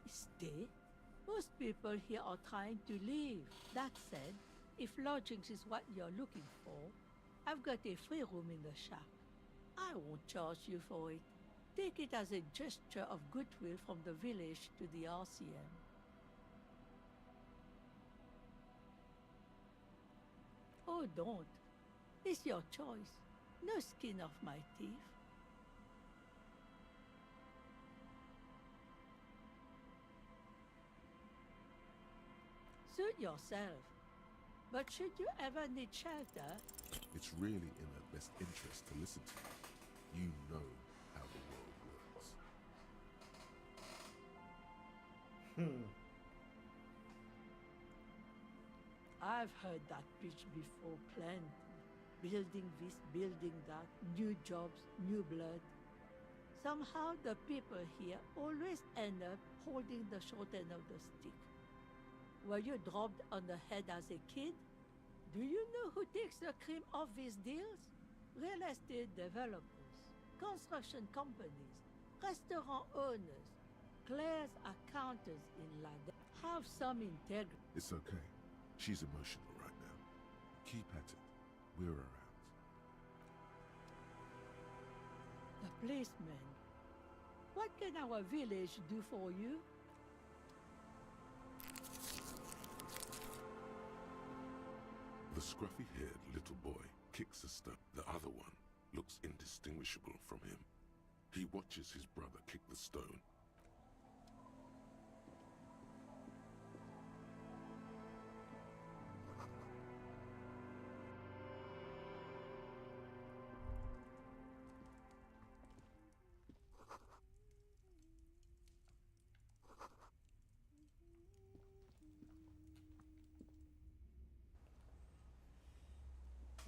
Stay? Most people here are trying to leave. That said, if lodgings is what you're looking for, I've got a free room in the shack. I won't charge you for it. Take it as a gesture of goodwill from the village to the RCM. Oh, don't. It's your choice. No skin off my teeth. Suit yourself. But should you ever need shelter... It's really in her best interest to listen to you. You know how the world works. I've heard that pitch before plenty. Building this, building that, new jobs, new blood. Somehow the people here always end up holding the short end of the stick. Were you dropped on the head as a kid? Do you know who takes the cream of these deals? Real estate developers, construction companies, restaurant owners, clerks, accountants in London. Have some integrity. It's okay. She's emotional right now. Keep at it. We're around. The policeman. What can our village do for you? The scruffy-haired little boy kicks a stone. The other one looks indistinguishable from him. He watches his brother kick the stone.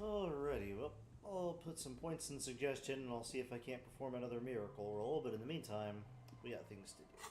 Alrighty, well, I'll put some points in suggestion and I'll see if I can't perform another miracle roll, but in the meantime, we got things to do.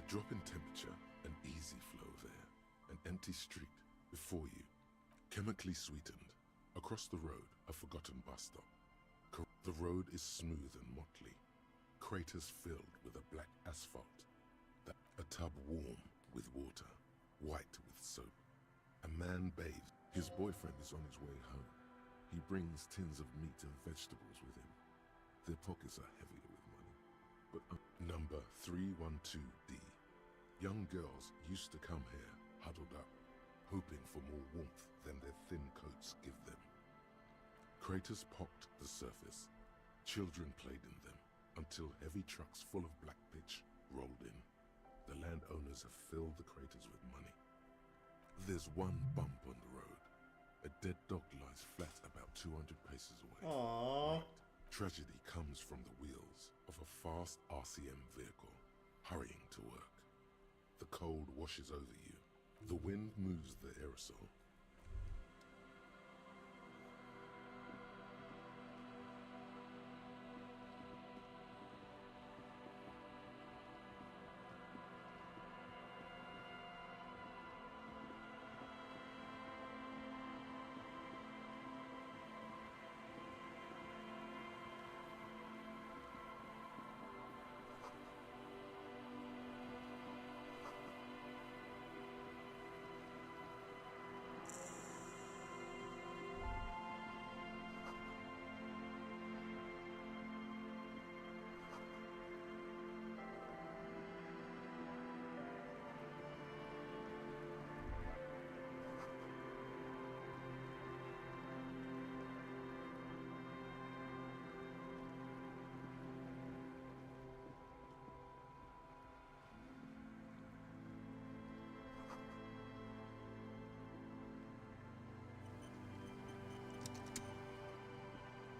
Drop in temperature, an easy flow there. An empty street before you, chemically sweetened. Across the road, a forgotten bus stop. The road is smooth and motley. Craters filled with a black asphalt. A tub warm with water, white with soap. A man bathes. His boyfriend is on his way home. He brings tins of meat and vegetables with him. Their pockets are heavier with money. But number 312D. Young girls used to come here, huddled up, hoping for more warmth than their thin coats give them. Craters pocked the surface. Children played in them, until heavy trucks full of black pitch rolled in. The landowners have filled the craters with money. There's one bump on the road. A dead dog lies flat about 200 paces away. Aww. Tragedy comes from the wheels of a fast RCM vehicle, hurrying to work. The cold washes over you. The wind moves the aerosol.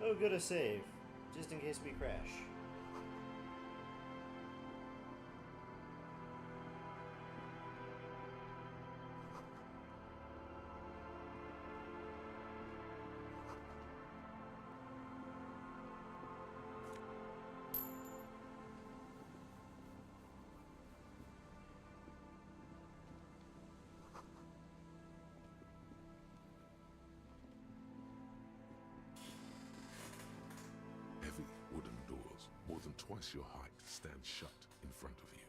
Oh, good a save, just in case we crash. twice your height stands shut in front of you.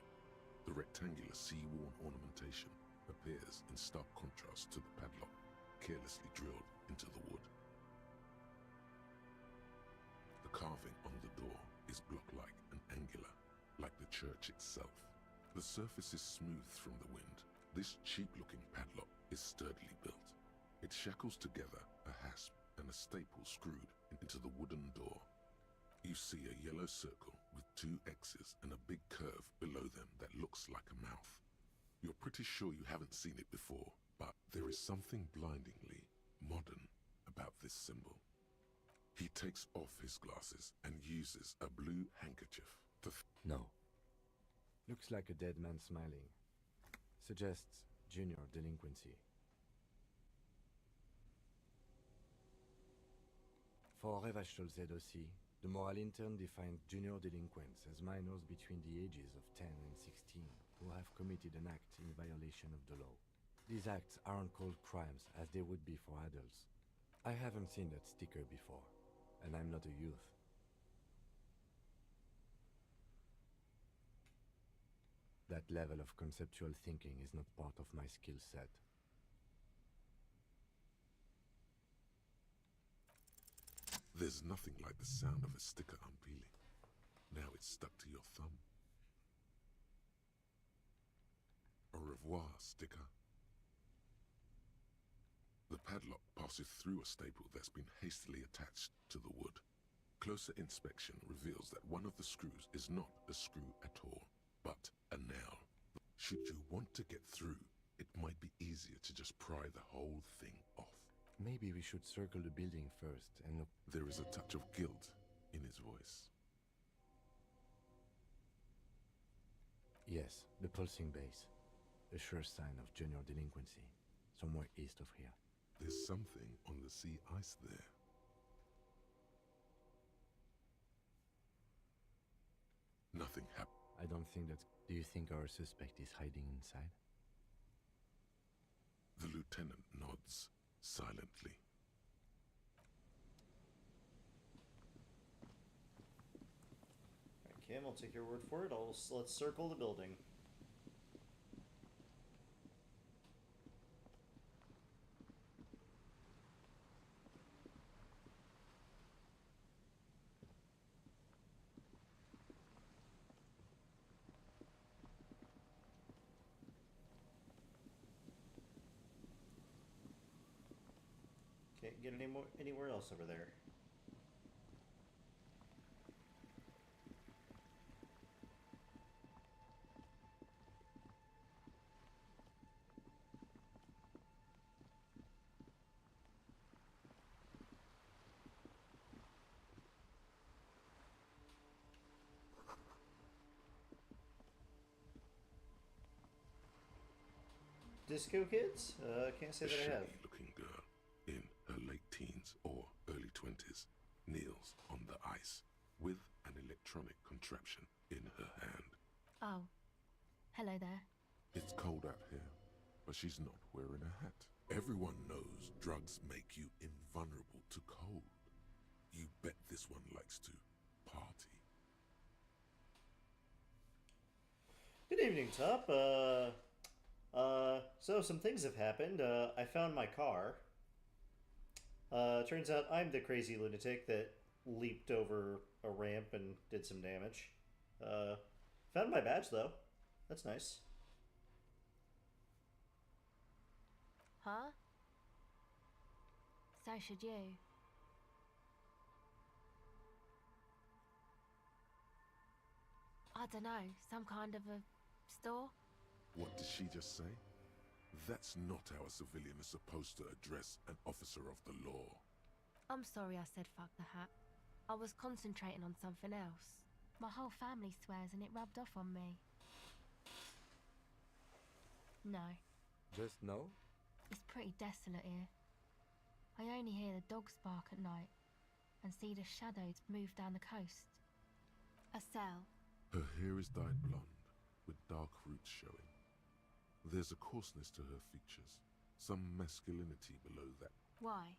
The rectangular sea-worn ornamentation appears in stark contrast to the padlock carelessly drilled into the wood. The carving on the door is block-like and angular, like the church itself. The surface is smoothed from the wind. This cheap-looking padlock is sturdily built. It shackles together a hasp and a staple screwed into the wooden door. You see a yellow circle with 2 X's and a big curve below them that looks like a mouth. You're pretty sure you haven't seen it before, but there is something blindingly modern about this symbol. He takes off his glasses and uses a blue handkerchief to... No. Looks like a dead man smiling. Suggests junior delinquency. For Revachol aussi, the moral intern defined junior delinquents as minors between the ages of 10 and 16 who have committed an act in violation of the law. These acts aren't called crimes as they would be for adults. I haven't seen that sticker before, and I'm not a youth. That level of conceptual thinking is not part of my skill set. There's nothing like the sound of a sticker unpeeling. Now it's stuck to your thumb. Au revoir, sticker. The padlock passes through a staple that's been hastily attached to the wood. Closer inspection reveals that one of the screws is not a screw at all, but a nail. Should you want to get through, it might be easier to just pry the whole thing off. Maybe we should circle the building first and look. There is a touch of guilt in his voice. Yes, the pulsing base. A sure sign of junior delinquency, somewhere east of here. There's something on the sea ice there. Nothing happened. I don't think that's... Do you think our suspect is hiding inside? The lieutenant nods silently. Okay, I'll take your word for it. Let's circle the building. Can't get anywhere else over there. Disco kids? Can't say that I have. A looking girl in her late teens or early 20s kneels on the ice with an electronic contraption in her hand. Oh, hello there. It's cold out here, but she's not wearing a hat. Everyone knows drugs make you invulnerable to cold. You bet this one likes to party. Good evening, Top. So some things have happened. I found my car. Turns out I'm the crazy lunatic that leaped over a ramp and did some damage. Found my badge, though. That's nice. Huh? So should you. I don't know, some kind of a store? What did she just say? That's not how a civilian is supposed to address an officer of the law. I'm sorry I said fuck the hat. I was concentrating on something else. My whole family swears and it rubbed off on me. No. Just no? It's pretty desolate here. I only hear the dogs bark at night and see the shadows move down the coast. A cell. Her hair is dyed blonde, with dark roots showing. There's a coarseness to her features, some masculinity below that. Why?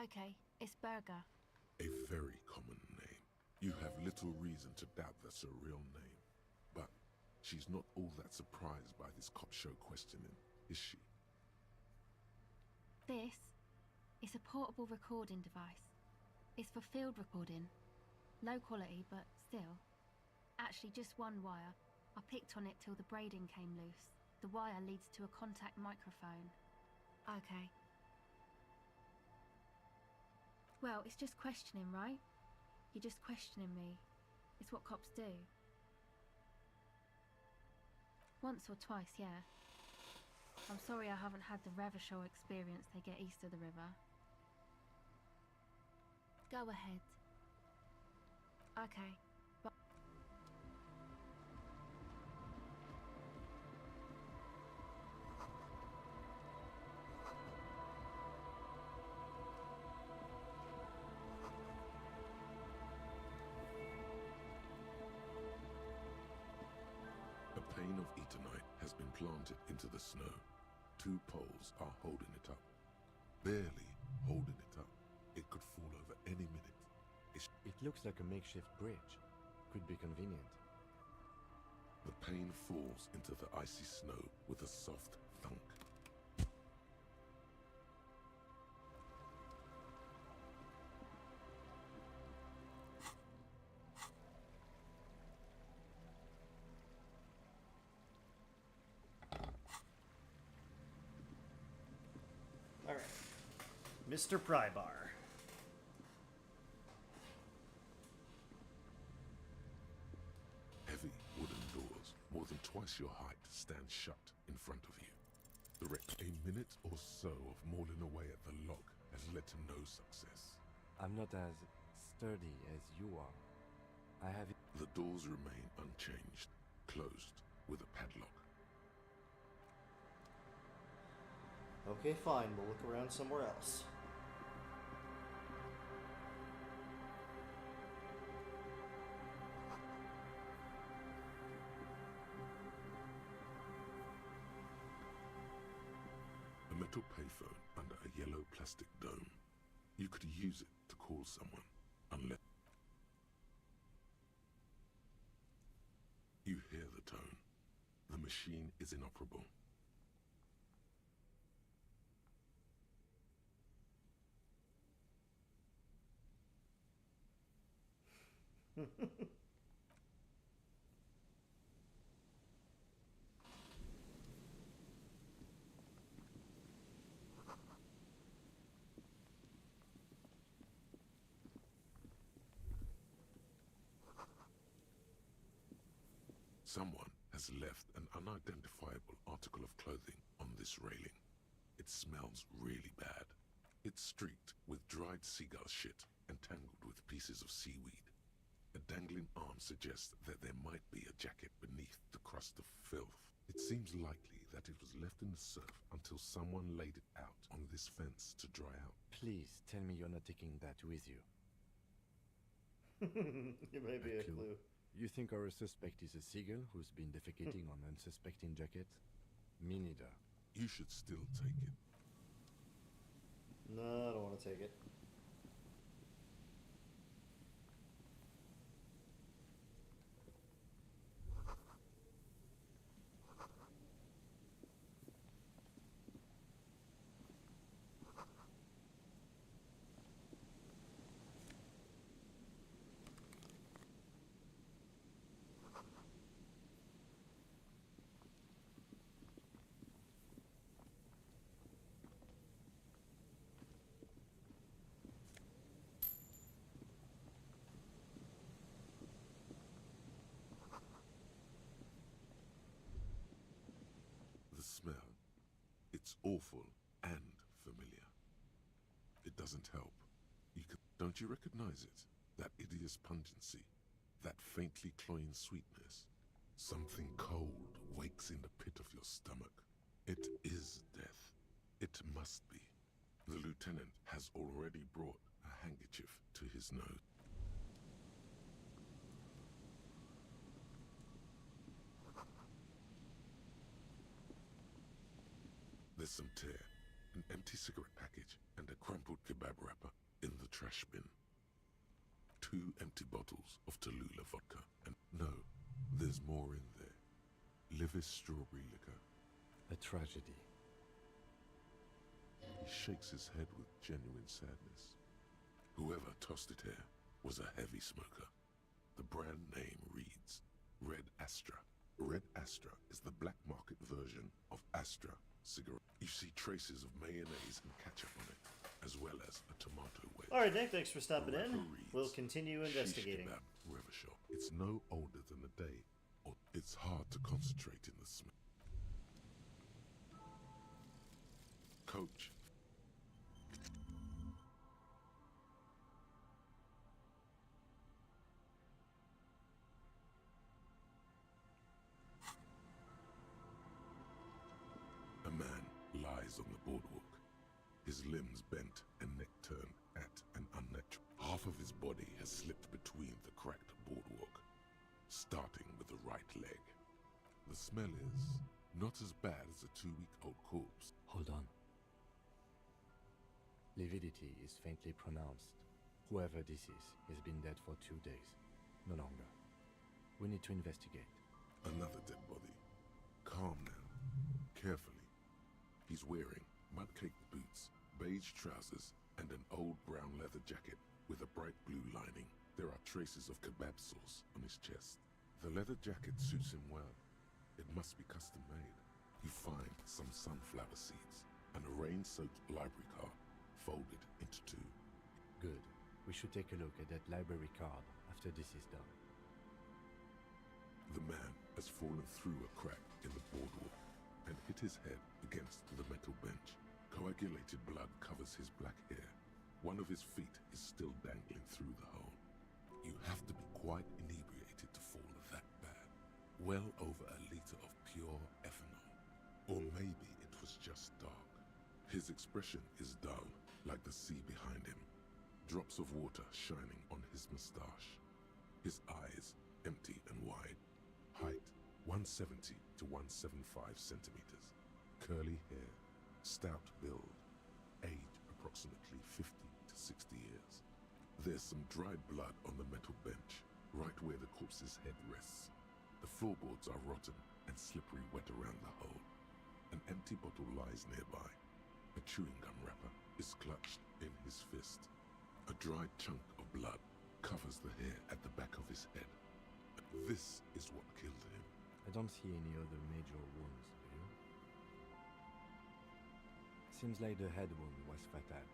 Okay, it's Burger. A very common name. You have little reason to doubt that's her real name, but she's not all that surprised by this cop show questioning, is she? This is a portable recording device. It's for field recording. Low quality, but still. Actually, just one wire. I picked on it till the braiding came loose. The wire leads to a contact microphone. Okay. Well, it's just questioning, right? You're just questioning me. It's what cops do. Once or twice, yeah. I'm sorry I haven't had the Revachol experience they get east of the river. Go ahead. Okay. But A pane of Eternite has been planted into the snow. 2 poles are holding it up. Barely holding it up. It could fall over any minute. It looks like a makeshift bridge. Could be convenient. The pane falls into the icy snow with a soft thunk. Alright. Mr. Prybar. Heavy wooden doors, more than twice your height, stand shut in front of you. A minute or so of mauling away at the lock has led to no success. I'm not as sturdy as you are. I have... The doors remain unchanged, closed with a padlock. Okay, fine. We'll look around somewhere else. A metal payphone under a yellow plastic dome. You could use it to call someone, unless... You hear the tone. The machine is inoperable. Someone has left an unidentifiable article of clothing on this railing. It smells really bad. It's streaked with dried seagull shit and tangled with pieces of seaweed. A dangling arm suggests that there might be a jacket beneath the crust of filth. It seems likely that it was left in the surf until someone laid it out on this fence to dry out. Please tell me you're not taking that with you. It may be a clue. You think our suspect is a seagull who's been defecating on unsuspecting jackets? Me neither. You should still take it. No, I don't want to take it. Smell. It's awful and familiar. It doesn't help. Don't you recognize it? That hideous pungency, that faintly cloying sweetness. Something cold wakes in the pit of your stomach. It is death. It must be. The lieutenant has already brought a handkerchief to his nose. There's some tear, an empty cigarette package, and a crumpled kebab wrapper in the trash bin. 2 2 empty bottles of Tallulah vodka. And no, there's more in there. Livis strawberry liquor. A tragedy. He shakes his head with genuine sadness. Whoever tossed it here was a heavy smoker. The brand name reads Red Astra. Red Astra is the black market version of Astra cigarette. You see traces of mayonnaise and ketchup on it, as well as a tomato wedge. All right, Nick, thanks for stopping in. Reads, We'll continue investigating. Shish kebab, Reva shop. It's no older than a day. Or it's hard to concentrate in the smell. Coach. A man lies on the boardwalk, his limbs bent and neck turned at an unnatural. Half of his body has slipped between the cracked boardwalk, starting with the right leg. The smell is not as bad as a 2-week-old corpse. Hold on. Lividity is faintly pronounced. Whoever this is has been dead for 2 days. No longer. We need to investigate. Another dead body. Calm now. Carefully. He's wearing mud-caked boots, beige trousers, and an old brown leather jacket with a bright blue lining. There are traces of kebab sauce on his chest. The leather jacket suits him well. It must be custom made. You find some sunflower seeds and a rain-soaked library card folded into 2. Good. We should take a look at that library card after this is done. The man has fallen through a crack in the boardwalk and hit his head against the metal bench. Coagulated blood covers his black hair. One of his feet is still dangling through the hole. You have to be quite inebriated to fall that bad. Well over a liter of pure ethanol. Or maybe it was just dark. His expression is dull, like the sea behind him. Drops of water shining on his mustache. His eyes empty and wide. Height 170 to 175 centimeters. Curly hair. Stout build. Age approximately 50 to 60 years. There's some dried blood on the metal bench, right where the corpse's head rests. The floorboards are rotten and slippery wet around the hole. An empty bottle lies nearby. A chewing gum wrapper is clutched in his fist. A dried chunk of blood covers the hair at the back of his head. This is what killed him. I don't see any other major wounds, do you? Seems like the head wound was fatal.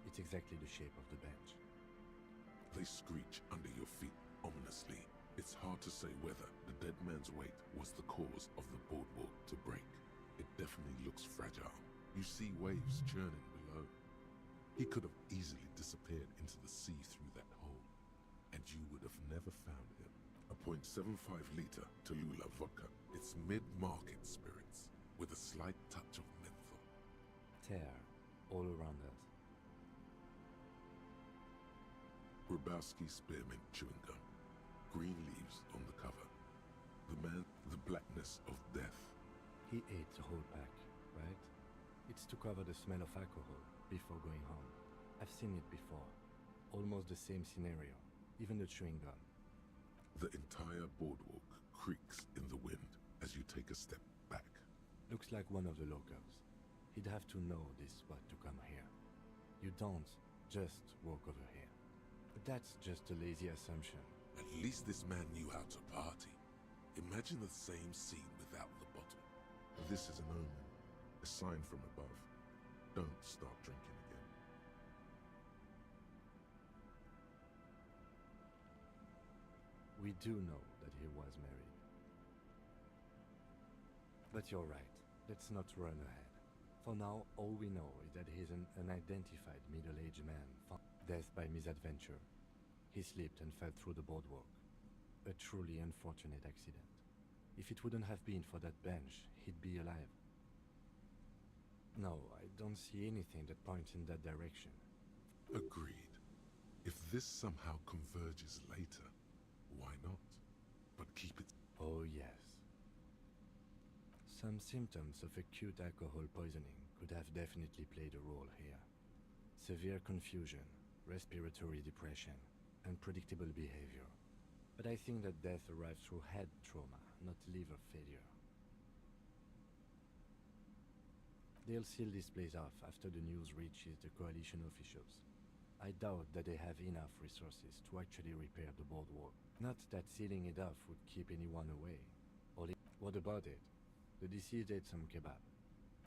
It's exactly the shape of the bench. They screech under your feet ominously. It's hard to say whether the dead man's weight was the cause of the boardwalk to break. It definitely looks fragile. You see waves churning below. He could have easily disappeared into the sea through that hole, and you would have never found him. A 0.75-liter Tallulah vodka. It's mid-market spirits, with a slight touch of menthol. Tear all around us. Grabowski spearmint chewing gum. Green leaves on the cover. The blackness of death. He ate the whole pack, right? It's to cover the smell of alcohol before going home. I've seen it before. Almost the same scenario. Even the chewing gum. The entire boardwalk creaks in the wind as you take a step back. Looks like one of the locals. He'd have to know this spot to come here. You don't just walk over here. But that's just a lazy assumption. At least this man knew how to party. Imagine the same scene without the bottle. This is an omen, a sign from above. Don't start drinking again. We do know that he was married. But you're right. Let's not run ahead. For now, all we know is that he's an unidentified middle-aged man found death by misadventure. He slipped and fell through the boardwalk. A truly unfortunate accident. If it wouldn't have been for that bench, he'd be alive. No, I don't see anything that points in that direction. Agreed. If this somehow converges later, why not? But keep it... Oh yes. Some symptoms of acute alcohol poisoning could have definitely played a role here. Severe confusion, respiratory depression, and predictable behavior. But I think that death arrives through head trauma, not liver failure. They'll seal this place off after the news reaches the coalition officials. I doubt that they have enough resources to actually repair the boardwalk. Not that sealing it off would keep anyone away. What about it? The deceased ate some kebab.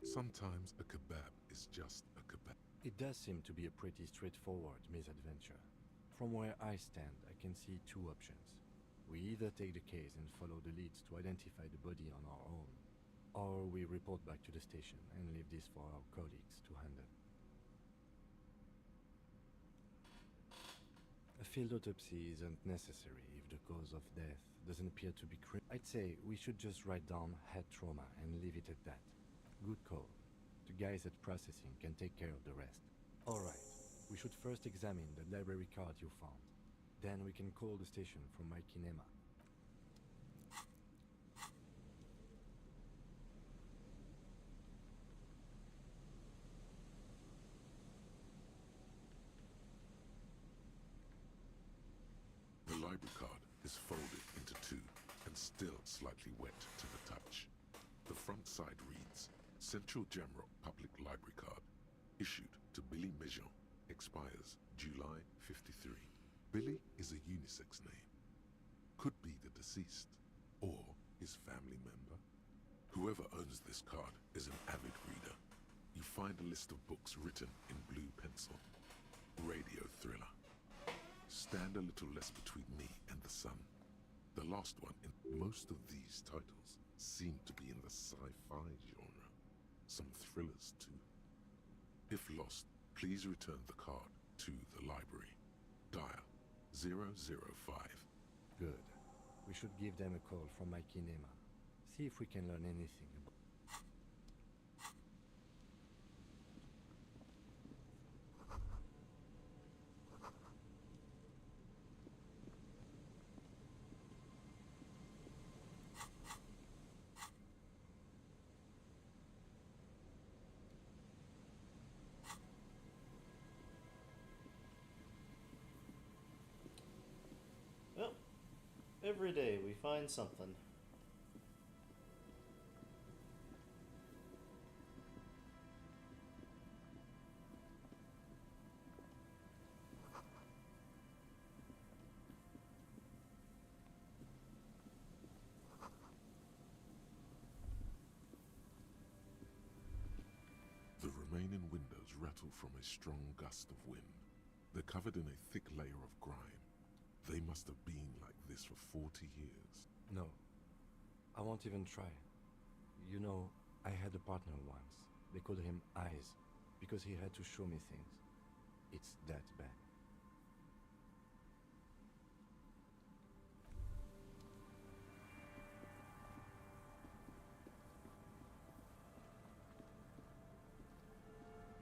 Sometimes a kebab is just a kebab. It does seem to be a pretty straightforward misadventure. From where I stand, I can see two options. We either take the case and follow the leads to identify the body on our own, or we report back to the station and leave this for our colleagues to handle. A field autopsy isn't necessary if the cause of death doesn't appear to be I'd say we should just write down head trauma and leave it at that. Good call. The guys at processing can take care of the rest. Alright, we should first examine the library card you found. Then we can call the station from my kinema. The library card is folded into two and still slightly wet to the touch. The front side reads, Central Jamrock Public Library Card, issued to Billy Mejean, expires July 53. Billy is a unisex name. Could be the deceased, or his family member. Whoever owns this card is an avid reader. You find a list of books written in blue pencil. Radio thriller. Stand a little less between me and the sun. The last one in most of these titles seem to be in the sci-fi genre. Some thrillers too. If lost, please return the card to the library. Dial 005. Good. We should give them a call from my kinema. See if we can learn anything about... Well, every day we find something. The remaining windows rattle from a strong gust of wind. They're covered in a thick layer of grime. They must have been like this for 40 years. No. I won't even try. You know, I had a partner once. They called him Eyes, because he had to show me things. It's that bad.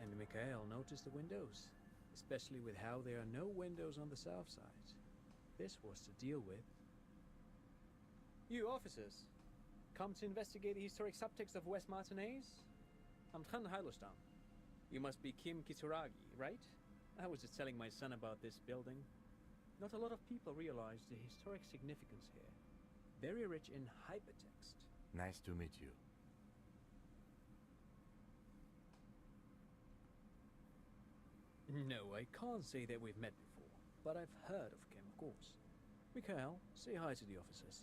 And Mikhail noticed the windows, especially with how there are no windows on the south side. This was to deal with. You officers, come to investigate the historic subtext of West Martinez? I'm Tran Heilostam. You must be Kim Kitsuragi, right? I was just telling my son about this building. Not a lot of people realize the historic significance here. Very rich in hypertext. Nice to meet you. No, I can't say that we've met before, but I've heard of Kim, of course. Mikhail, say hi to the officers.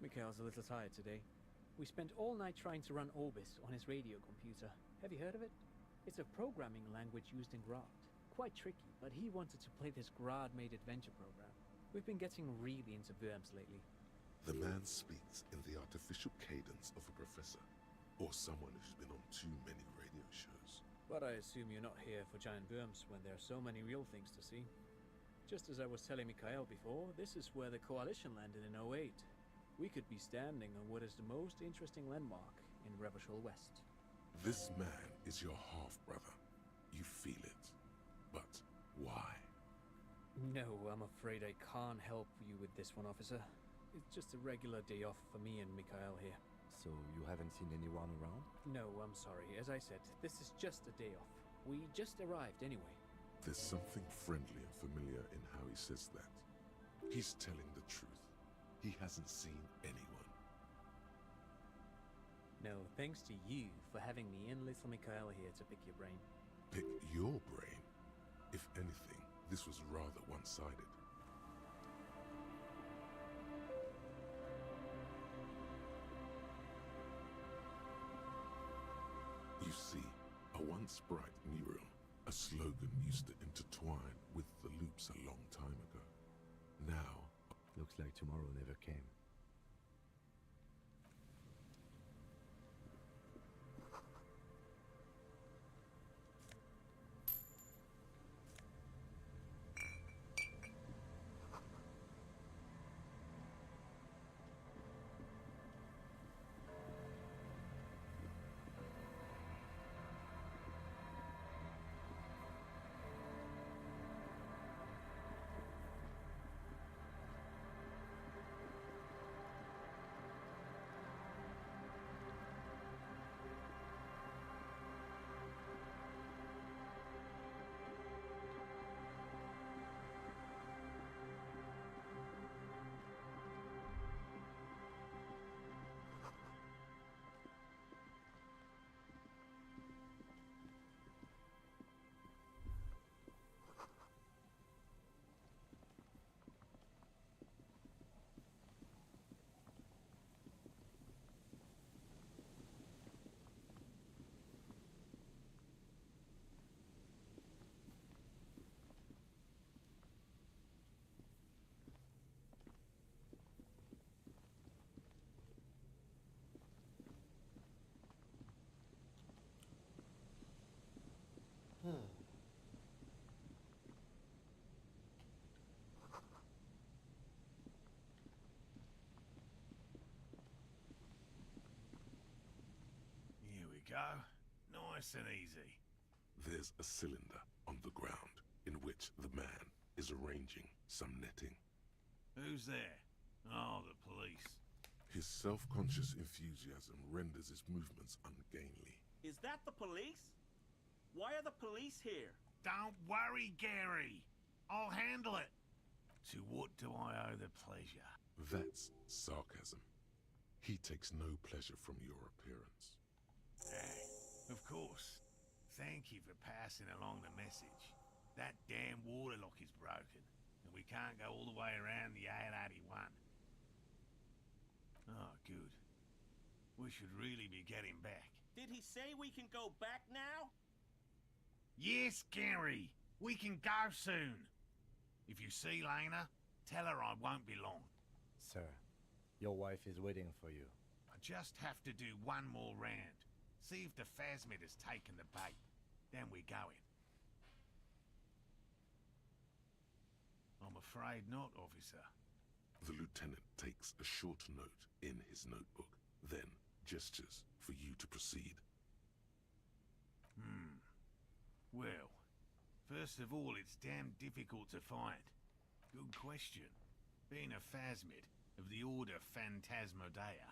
Mikhail's a little tired today. We spent all night trying to run Orbis on his radio computer. Have you heard of it? It's a programming language used in Grad. Quite tricky, but he wanted to play this Grad-made adventure program. We've been getting really into Worms lately. The man speaks in the artificial cadence of a professor, or someone who's been on too many radio shows. But I assume you're not here for giant worms when there are so many real things to see. Just as I was telling Mikhail before, this is where the Coalition landed in '08. We could be standing on what is the most interesting landmark in Revachol West. This man is your half-brother. You feel it. But why? No, I'm afraid I can't help you with this one, officer. It's just a regular day off for me and Mikhail here. So you haven't seen anyone around? No, I'm sorry. As I said, this is just a day off. We just arrived anyway. There's something friendly and familiar in how he says that. He's telling the truth. He hasn't seen anyone. No, thanks to you for having me and little Mikhail here to pick your brain. Pick your brain? If anything, this was rather one-sided. You see, a once bright mural, a slogan used to intertwine with the loops a long time ago. Now, looks like tomorrow never came. Here we go. Nice and easy. there's a cylinder on the ground in which the man is arranging some netting. Who's there? Oh, the police. His self-conscious enthusiasm renders his movements ungainly. Is that the police? Why are the police here? Don't worry, Gary. I'll handle it. To what do I owe the pleasure? That's sarcasm. He takes no pleasure from your appearance. Of course. Thank you for passing along the message. That damn water lock is broken, and we can't go all the way around the 881. Oh, good. We should really be getting back. Did he say we can go back now? Yes, Gary. We can go soon. If you see Lena, tell her I won't be long. Sir, your wife is waiting for you. I just have to do one more round. See if the phasmid has taken the bait. Then we're going. I'm afraid not, officer. The lieutenant takes a short note in his notebook, then gestures for you to proceed. Well, first of all, it's damn difficult to find. Good question. Being a phasmid of the order Phantasmodea,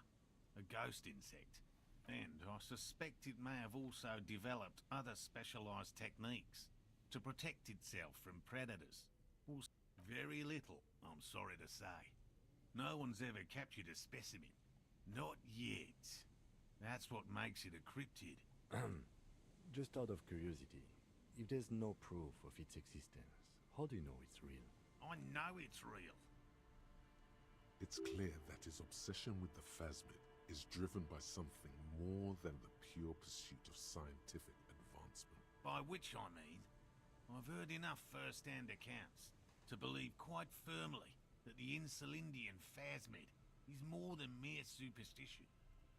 a ghost insect, and I suspect it may have also developed other specialized techniques to protect itself from predators. Very little, I'm sorry to say. No one's ever captured a specimen. Not yet. That's what makes it a cryptid. Just out of curiosity, if there's no proof of its existence, how do you know it's real? I know it's real. It's clear that his obsession with the phasmid is driven by something more than the pure pursuit of scientific advancement. By which I mean, I've heard enough first-hand accounts to believe quite firmly that the Insulindian phasmid is more than mere superstition.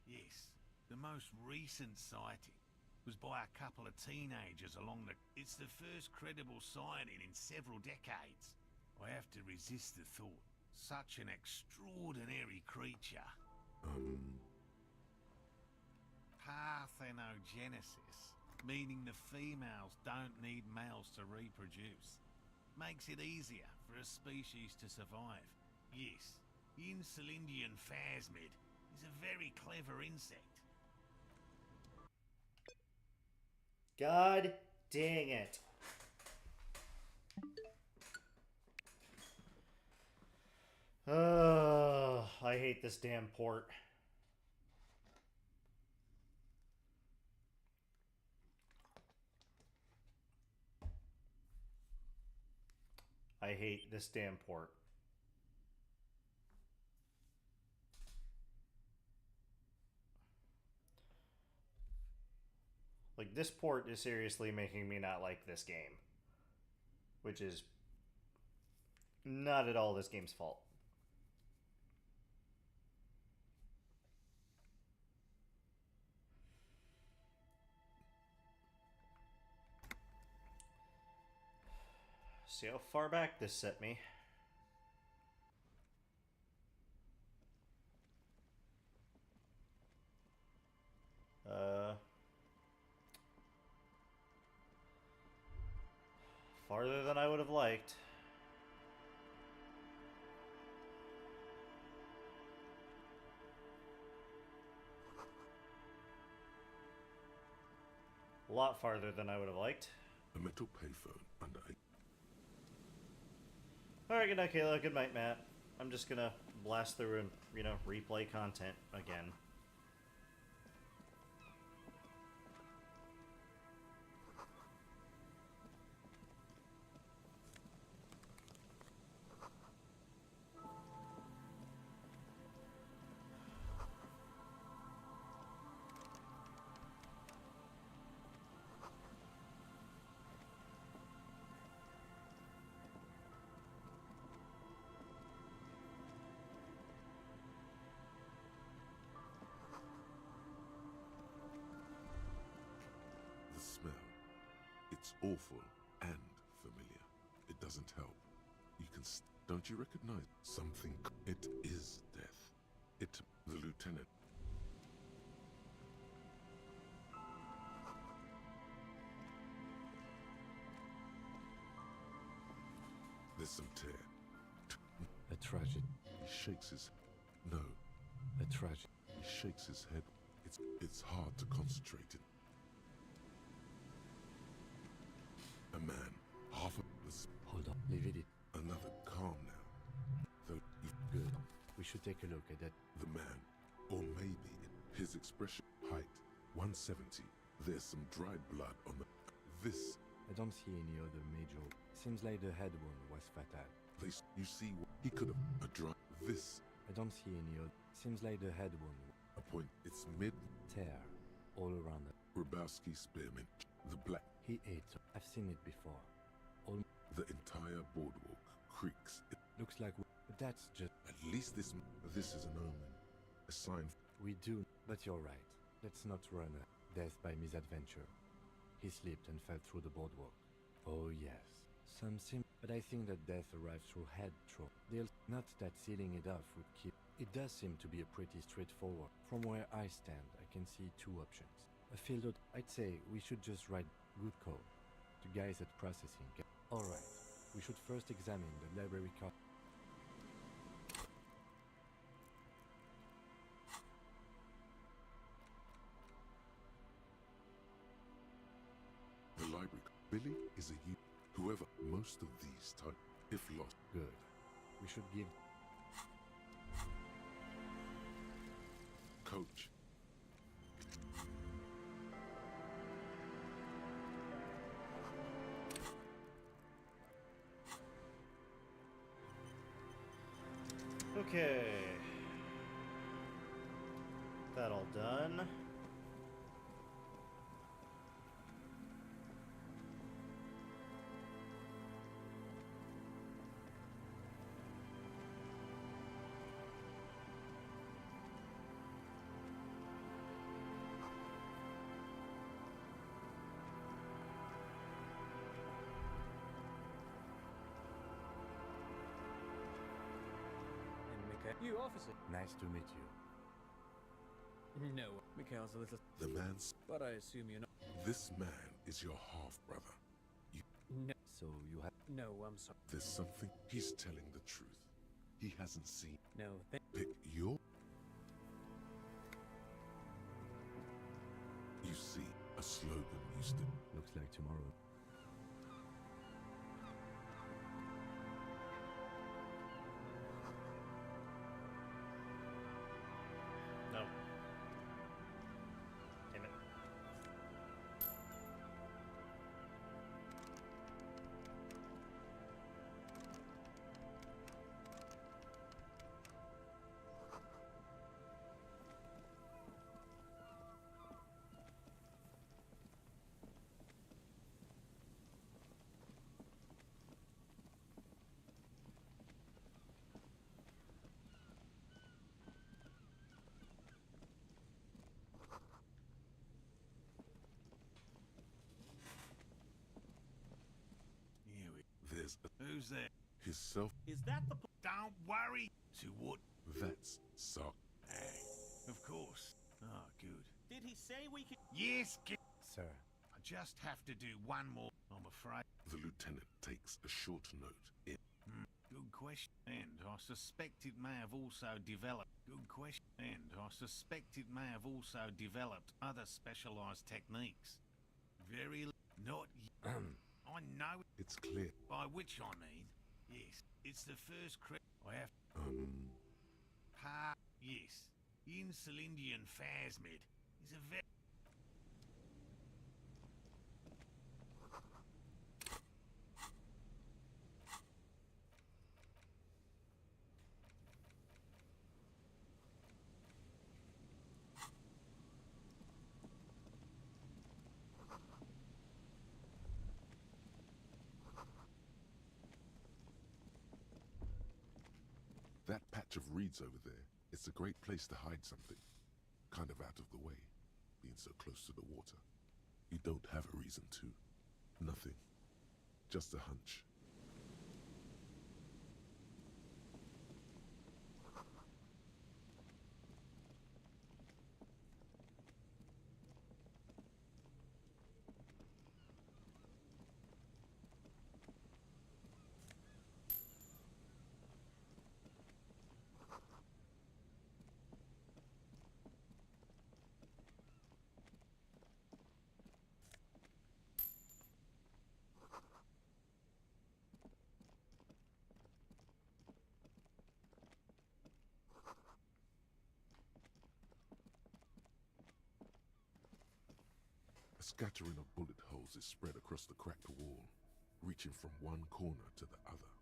Yes, the most recent sighting was by a couple of teenagers along the... It's the first credible sighting in several decades. I have to resist the thought. Such an extraordinary creature. Parthenogenesis, meaning the females don't need males to reproduce. Makes it easier for a species to survive. Yes, the Insulindian phasmid is a very clever insect. God dang it. I hate this damn port. I hate this damn port. Like, this port is seriously making me not like this game. Which is not at all this game's fault. See how far back this set me. Farther than I would have liked. A lot farther than I would have liked. A metal payphone under a... Alright, good night, Kayla. Good night, Matt. I'm just gonna blast through and, you know, replay content again. The smell. It's awful and familiar. It doesn't help. You can... Don't you recognize something? It is death. It... The lieutenant. There's some tear. A tragedy. He shakes his... No. A tragedy. He shakes his head. It's hard to concentrate in. A man, half of this. Hold on, leave it. Another calm now. Though good. We should take a look at that. The man, or maybe his expression. Height, 170. There's some dried blood on the. This. I don't see any other major. Seems like the head wound was fatal. Place. You see, he could have a dry. This. I don't see any other. Seems like the head wound. A point. It's mid. Tear, all around it. Grabowski spearmint. The black. He ate. I've seen it before. All. The entire boardwalk creaks. It looks like. But that's just. At least this is an omen. A sign. We do. But you're right. Let's not run a death by misadventure. He slipped and fell through the boardwalk. Oh yes. Some seem. But I think that death arrived through head trauma. Not that sealing it off would keep. It does seem to be a pretty straightforward. From where I stand, I can see two options. A field. I'd say we should just write good call. The guys at processing. Alright. We should first examine the library card. The library. Billy is a youth. Whoever. Most of these type. If lost. Good. We should give. Coach. Okay. That all done. You, officer. Nice to meet you. No, Mikhail's a little... The man's... But I assume you're not... This man is your half-brother. You... No. So you have... No, I'm sorry. There's something... He's telling the truth. He hasn't seen... No, Pick your... You see, a slogan used to... Looks like tomorrow. there's a... Who's there? His self... Is that the... Don't worry! To what? That's Sothe. Of course. Oh, good. Did he say we could... Yes, Sir. I just have to do one more, I'm afraid. The lieutenant takes a short note in... Good question. And I suspect it may have also developed... Good question. And I suspect it may have also developed other specialized techniques. Very... Not... I know... It's clear. By which I mean... Yes. It's the first I have... Yes. Insulindian phasmid is a very... That patch of reeds over there, it's a great place to hide something. Kind of out of the way, being so close to the water. You don't have a reason to. Nothing. Just a hunch. A scattering of bullet holes is spread across the cracked wall, reaching from one corner to the other.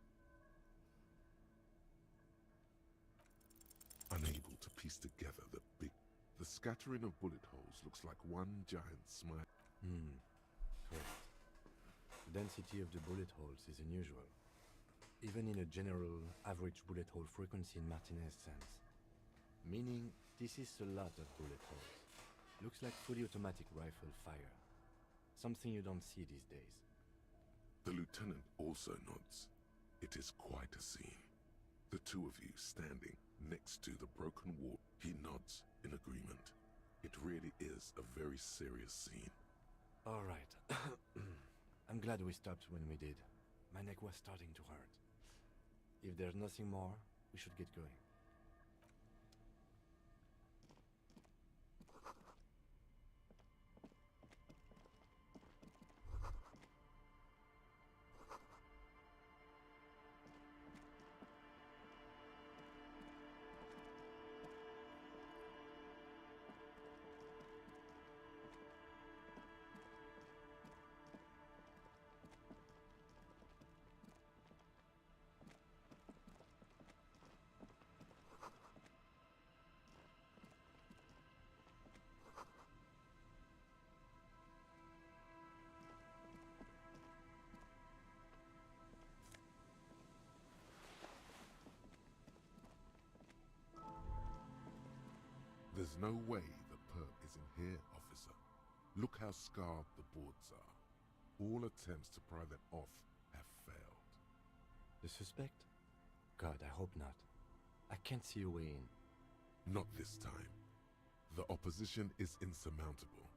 Unable to piece together the scattering of bullet holes looks like one giant smile. Correct. The density of the bullet holes is unusual, even in a general average bullet hole frequency in Martinez sense. Meaning, this is a lot of bullet holes. Looks like fully automatic rifle fire. Something you don't see these days. The lieutenant also nods. It is quite a scene. The two of you standing next to the broken wall. He nods in agreement. It really is a very serious scene. All right. I'm glad we stopped when we did. My neck was starting to hurt. If there's nothing more, we should get going. There's no way the perp isn't here, officer. Look how scarred the boards are. All attempts to pry them off have failed. The suspect? God, I hope not. I can't see a way in. Not this time. The opposition is insurmountable.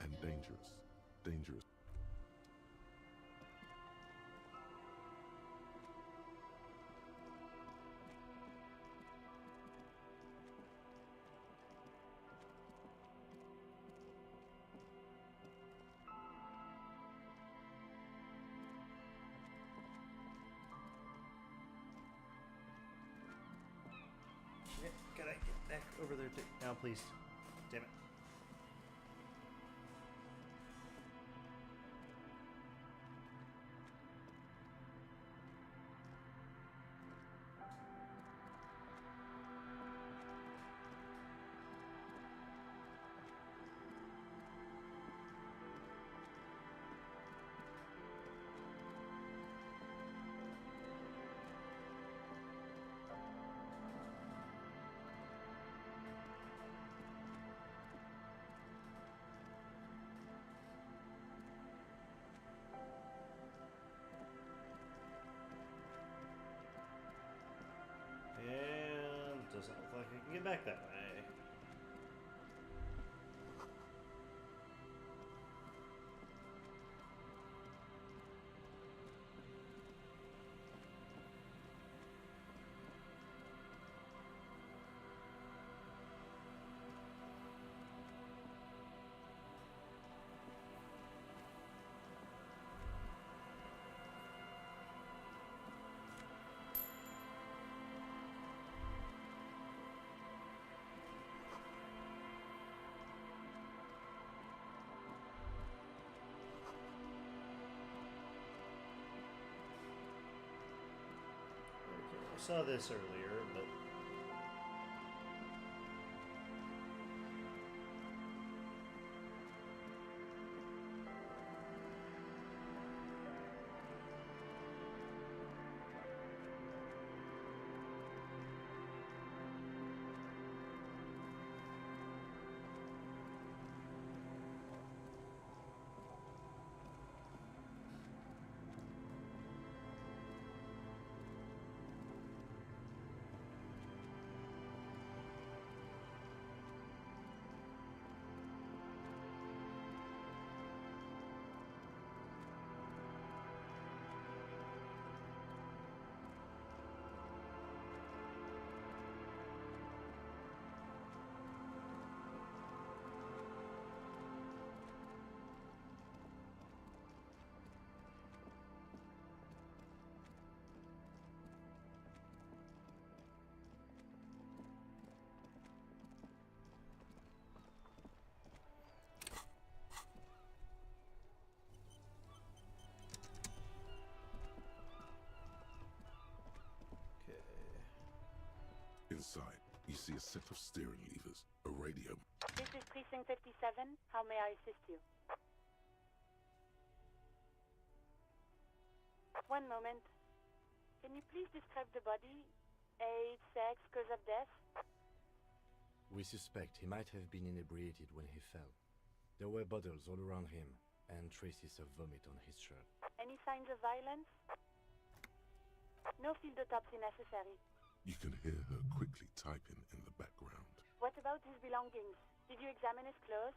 And dangerous. Dangerous. Can I get back over there now, please? Damn it. like I can get back that way. I saw this earlier, but Inside, you see a set of steering levers, a radio. This is Precinct 57. How may I assist you? One moment. Can you please describe the body? Age, sex, cause of death? We suspect he might have been inebriated when he fell. There were bottles all around him, and traces of vomit on his shirt. Any signs of violence? No field autopsy necessary. You can hear her quickly typing in the background. What about his belongings? Did you examine his clothes?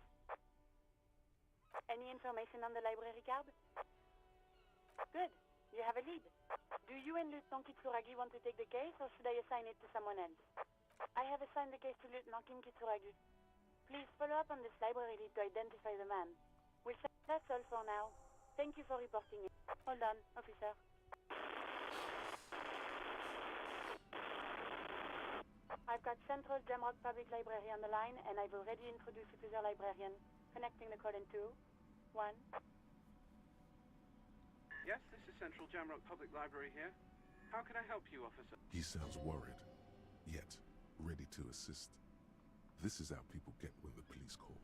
Any information on the library card? Good. You have a lead. Do you and Lieutenant Kitsuragi want to take the case, or should I assign it to someone else? I have assigned the case to Lieutenant Kim Kitsuragi. Please follow up on this library lead to identify the man. That's all for now. Thank you for reporting it. Hold on, officer. I've got Central Jamrock Public Library on the line, and I've already introduced you to their librarian. Connecting the call in 2, 1. Yes, this is Central Jamrock Public Library here. How can I help you, officer? He sounds worried, yet ready to assist. This is how people get when the police call.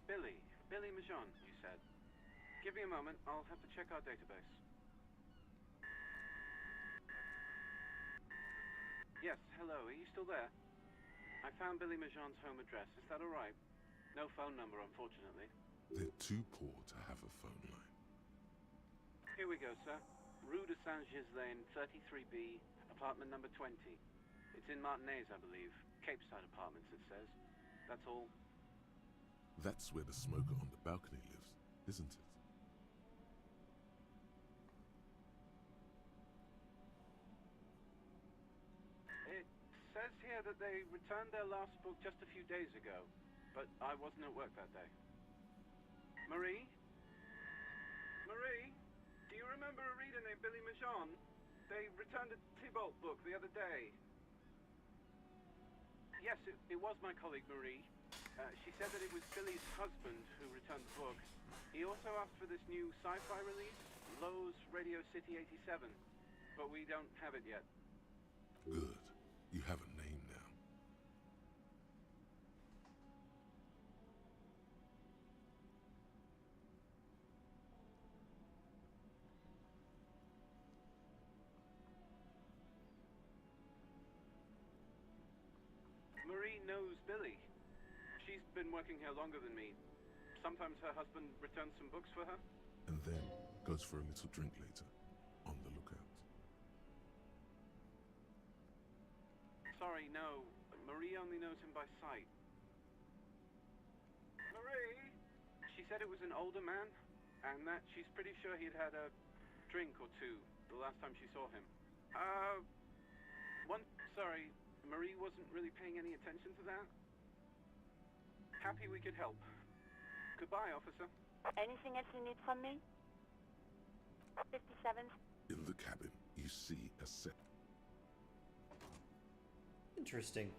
Billy Majon, you said. Give me a moment, I'll have to check our database. Yes, hello, are you still there? I found Billy Majon's home address, is that alright? No phone number, unfortunately. They're too poor to have a phone line. Here we go, sir. Rue de Saint-Ghislain, 33B, apartment number 20. It's in Martinez, I believe. Cape Side Apartments, it says. That's all. That's where the smoker on the balcony lives, isn't it? It says here that they returned their last book just a few days ago, but I wasn't at work that day. Marie? Marie? Do you remember a reader named Billy Majon? They returned a Tybalt book the other day. Yes, it was my colleague Marie. She said that it was Billy's husband who returned the book. He also asked for this new sci-fi release, Lowe's Radio City 87, but we don't have it yet. Good. You have a name now. Marie knows Billy. She's been working here longer than me. Sometimes her husband returns some books for her. And then goes for a little drink later. On the lookout. Sorry, no. Marie only knows him by sight. Marie! She said it was an older man, and that she's pretty sure he'd had a drink or two the last time she saw him. Sorry, Marie wasn't really paying any attention to that. Happy we could help. Goodbye, officer. Anything else you need from me? 57. In the cabin, you see a set. Interesting.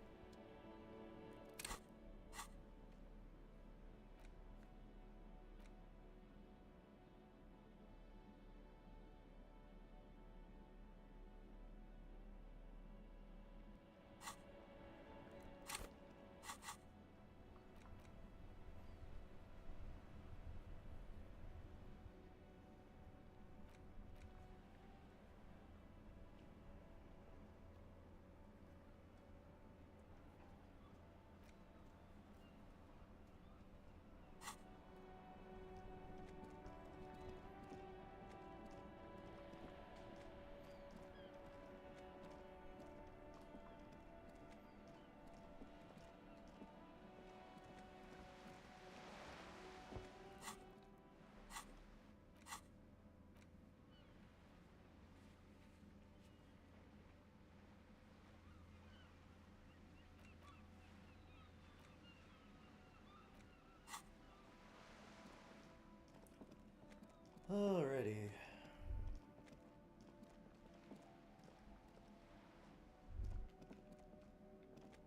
Alrighty.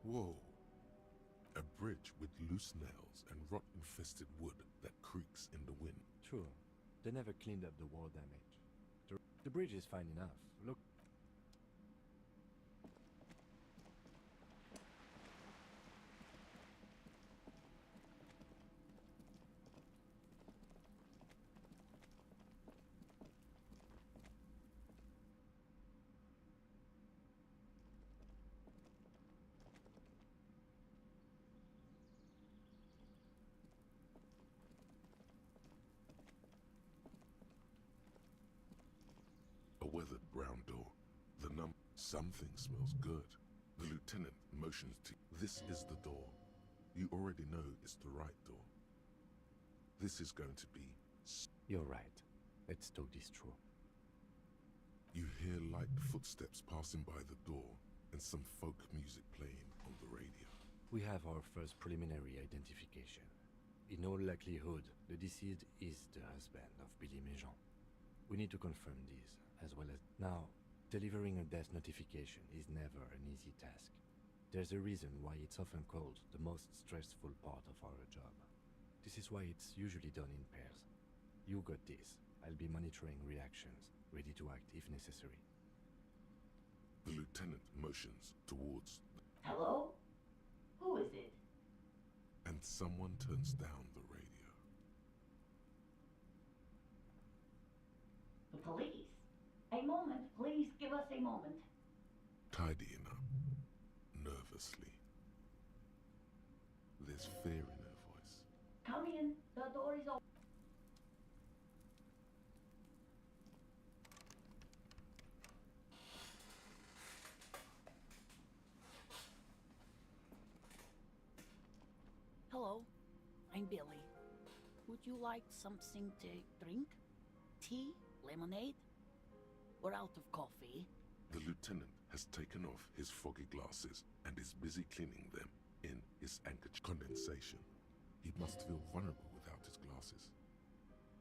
Whoa. A bridge with loose nails and rot-infested wood that creaks in the wind. True. They never cleaned up the war damage. The bridge is fine enough. Look. A weathered brown door. Something smells good. The lieutenant motions to... This is the door. You already know it's the right door. This is going to be... You're right. Let's talk this through. You hear light footsteps passing by the door and some folk music playing on the radio. We have our first preliminary identification. In all likelihood, the deceased is the husband of Billy Méjean. We need to confirm this, as well as... Now, delivering a death notification is never an easy task. There's a reason why it's often called the most stressful part of our job. This is why it's usually done in pairs. You got this. I'll be monitoring reactions, ready to act if necessary. The lieutenant motions towards... Hello? Who is it? And someone turns down the radio. The police. A moment, please give us a moment. Tidying up, nervously. There's fear in her voice. Come in, the door is open. Hello, I'm Billy. Would you like something to drink? Tea? Lemonade? We're out of coffee. The lieutenant has taken off his foggy glasses and is busy cleaning them in his anchor condensation. He must feel vulnerable without his glasses.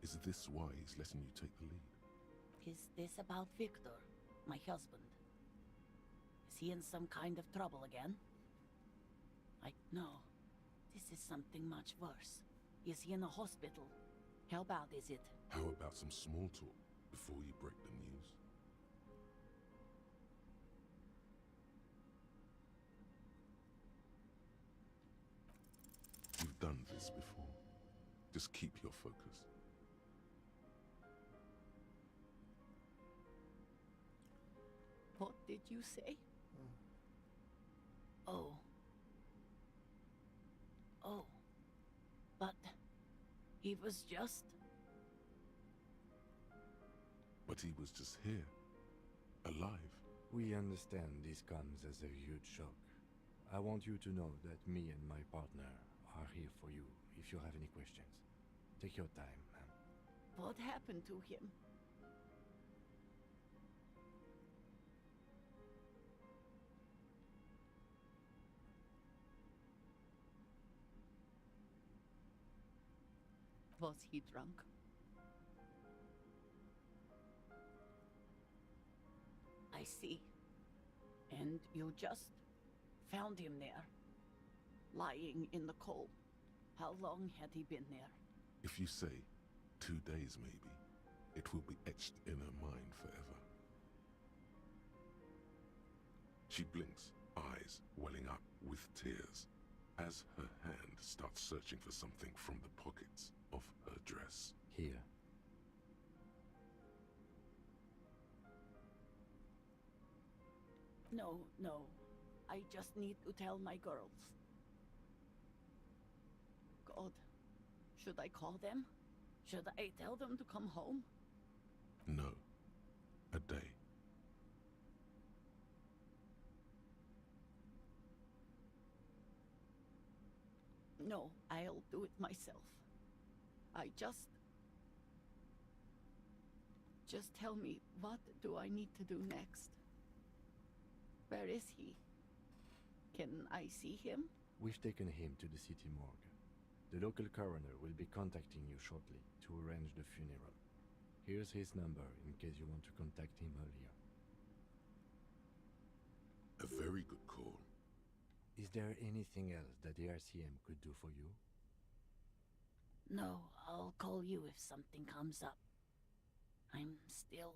Is this why he's letting you take the lead? Is this about Victor, my husband? Is he in some kind of trouble again? No. This is something much worse. Is he in a hospital? How bad is it? How about some small talk before you break the news? You've done this before. Just keep your focus. What did you say? Oh. Oh. But he was just... But he was just here. Alive. We understand this comes as a huge shock. I want you to know that me and my partner are here for you if you have any questions. Take your time, ma'am. What happened to him? Was he drunk? I see. And you just found him there, lying in the coal. How long had he been there? If you say 2 days maybe, it will be etched in her mind forever. She blinks, eyes welling up with tears, as her hand starts searching for something from the pockets of her dress. Here. No, no. I just need to tell my girls. God, should I call them? Should I tell them to come home? No. A day. No, I'll do it myself. I just tell me, what do I need to do next? Where is he? Can I see him? We've taken him to the city morgue. The local coroner will be contacting you shortly to arrange the funeral. Here's his number in case you want to contact him earlier. A very good call. Is there anything else that the RCM could do for you? No, I'll call you if something comes up. I'm still...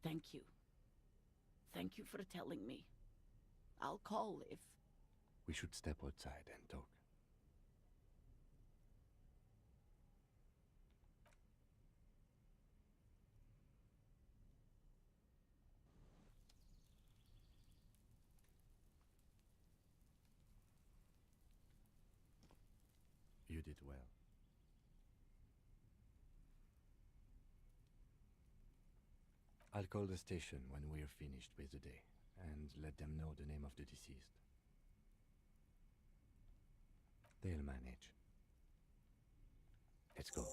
Thank you. Thank you for telling me. I'll call if... We should step outside and talk. You did well. I'll call the station when we're finished with the day, and let them know the name of the deceased. They'll manage. Let's go.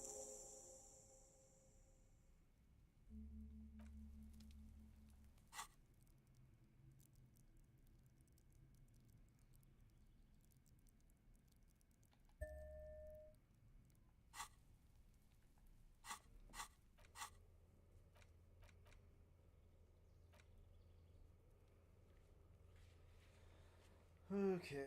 Okay.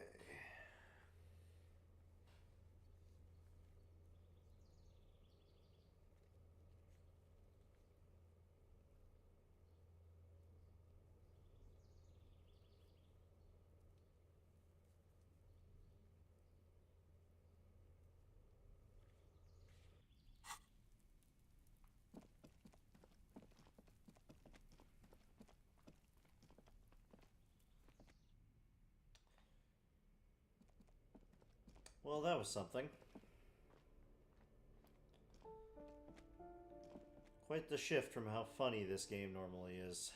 Well, that was something. Quite the shift from how funny this game normally is.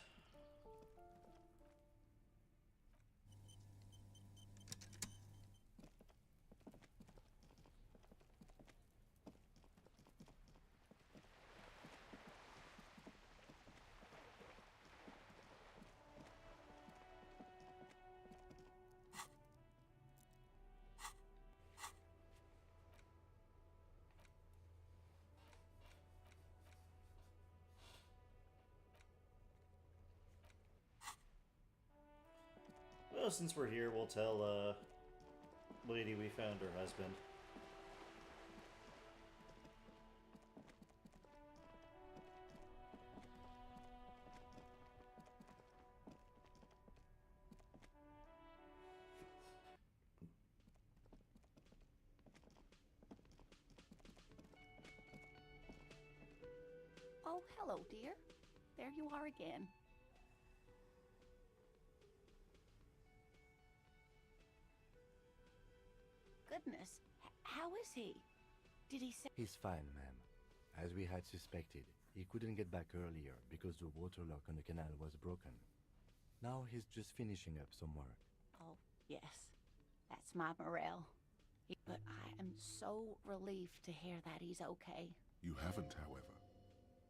Well, since we're here, we'll tell, lady we found her husband. Oh, hello, dear. There you are again. Goodness, how is he? Did he say... He's fine, ma'am. As we had suspected, he couldn't get back earlier because the water lock on the canal was broken. Now he's just finishing up some work. Oh, Yes, that's my Morel. But I am so relieved to hear that he's okay. You haven't, however.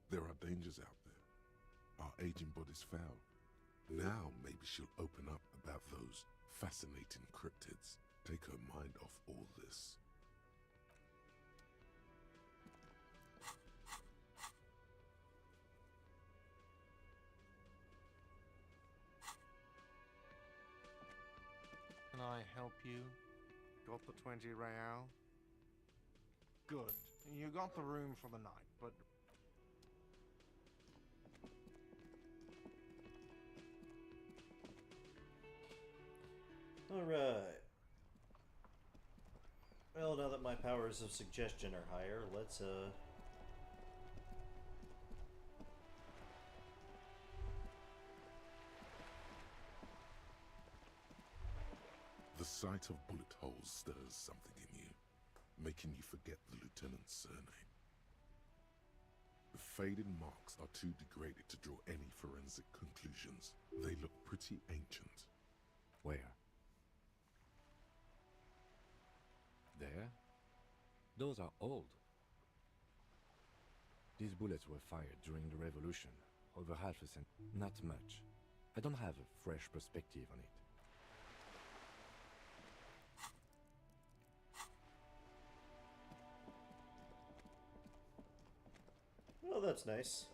There are dangers out there. Our aging body's foul. Now maybe she'll open up about those fascinating cryptids. Take her mind off all this. Can I help you? Got the 20 real? Good. You got the room for the night, but... Alright. Well, now that my powers of suggestion are higher, let's, The sight of bullet holes stirs something in you, making you forget the lieutenant's surname. The faded marks are too degraded to draw any forensic conclusions. They look pretty ancient. Where? There? Those are old. These bullets were fired during the revolution, over half a century. Not much. I don't have a fresh perspective on it. Well, that's nice.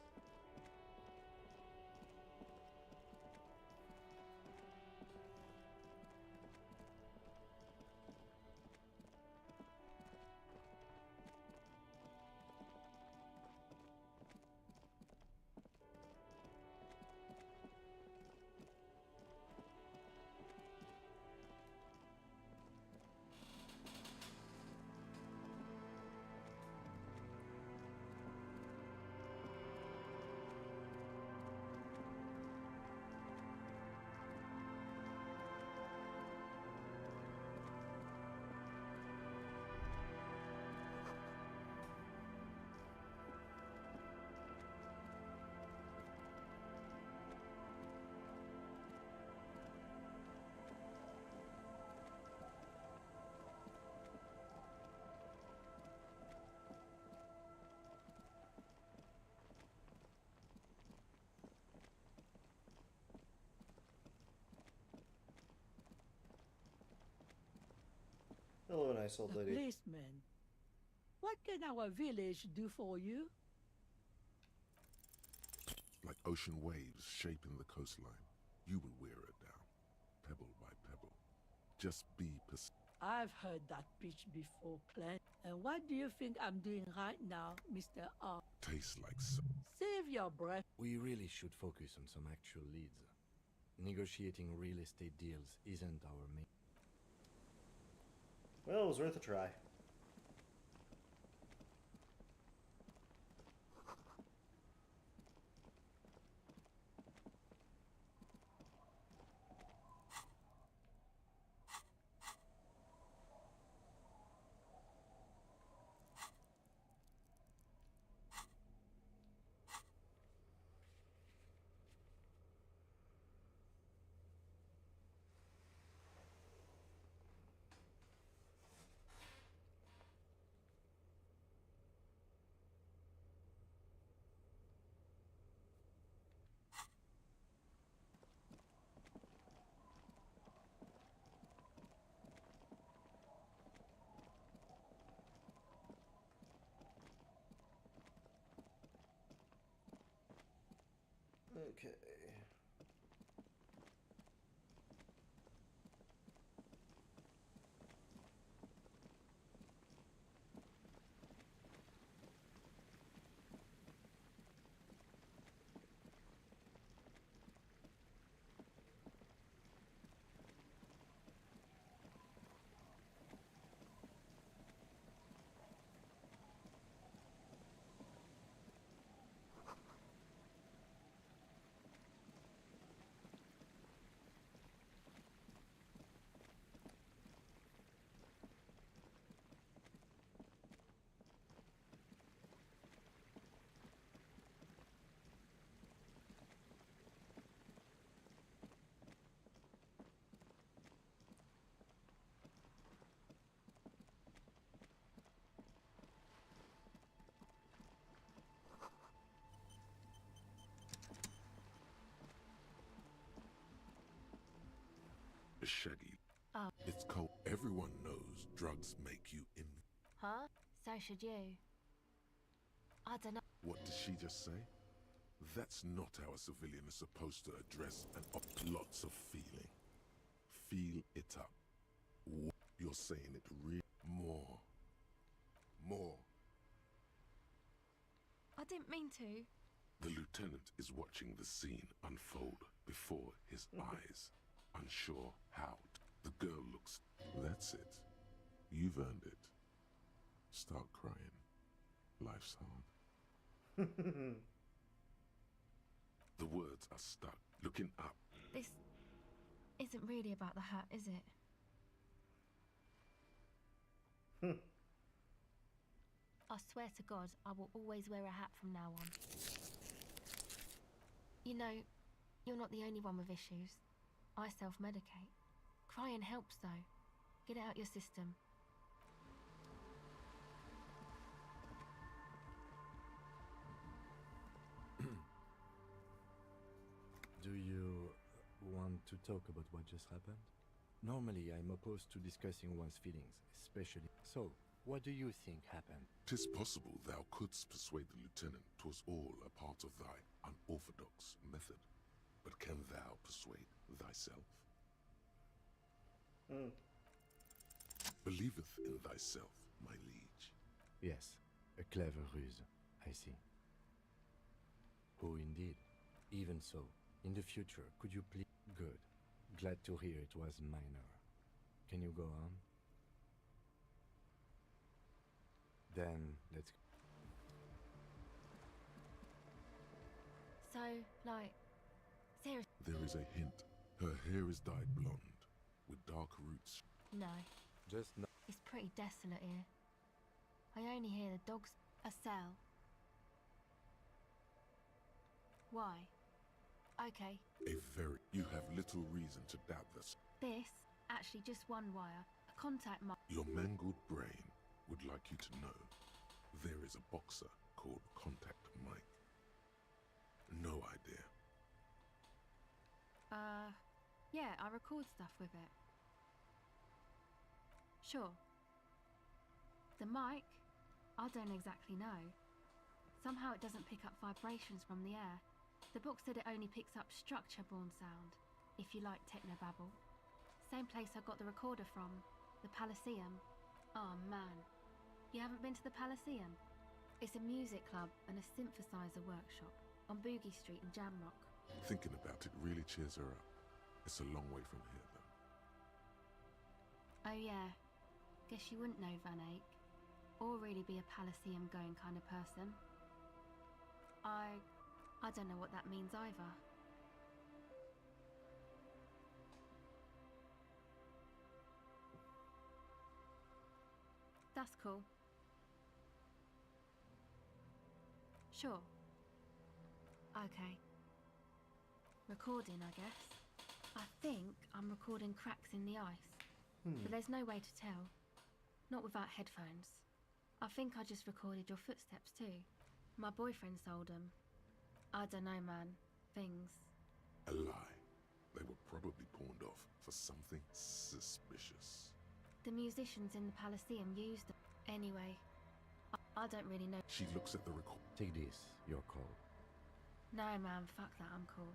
Hello, nice old lady. Policeman, what can our village do for you? Like ocean waves shaping the coastline, you will wear it down, pebble by pebble. Just be persistent. I've heard that pitch before, Clint. And what do you think I'm doing right now, Mr. R? Tastes like so. Save your breath. We really should focus on some actual leads. Negotiating real estate deals isn't our main... Well, it was worth a try. Okay. A shaggy. Oh. It's cold. Everyone knows drugs make you in. Huh? So should you. I don't know. What did she just say? That's not how a civilian is supposed to address and lots of feeling. Feel it up. You're saying it more. I didn't mean to. The lieutenant is watching the scene unfold before his eyes, unsure how. The girl looks. That's it. You've earned it. Start crying. Life's hard. The words are stuck. Looking up. This isn't really about the hat, is it? I swear to God, I will always wear a hat from now on. You know, you're not the only one with issues. I self-medicate. Crying helps, though. Get it out your system. Do you want to talk about what just happened? Normally, I'm opposed to discussing one's feelings, especially. So, what do you think happened? 'Tis possible thou couldst persuade the lieutenant 'twas all a part of thy unorthodox method. But can thou persuade thyself? Believeth in thyself, my liege. Yes, a clever ruse, I see. Oh, indeed. Even so, in the future, could you please... Good. Glad to hear it was minor. Can you go on? Then, let's... So, like, seriously? There is a hint. Her hair is dyed blonde, with dark roots. No. Just no. It's pretty desolate here. I only hear the dogs. A cell. Why? Okay. You have little reason to doubt this. This, actually just one wire. A contact mark. Your mangled brain would like you to know there is a boxer called Contact Mike. No idea. Yeah, I record stuff with it. Sure. The mic? I don't exactly know. Somehow it doesn't pick up vibrations from the air. The book said it only picks up structure-borne sound, if you like technobabble. Same place I got the recorder from, the Palaceum. Oh man, you haven't been to the Palaceum? It's a music club and a synthesizer workshop on Boogie Street in Jamrock. Thinking about it really cheers her up. It's a long way from here, though. Oh yeah, guess you wouldn't know Van Eyck, or really be a Palaceum going kind of person. I don't know what that means either. That's cool. Sure. Okay. Recording, I guess. I think I'm recording cracks in the ice. But there's no way to tell. Not without headphones. I think I just recorded your footsteps too. My boyfriend sold them. I don't know, man. Things. A lie. They were probably pawned off for something suspicious. The musicians in the Palaceum used them. Anyway, I don't really know. She looks at the record. Take this, your call. No, man, fuck that, I'm cool.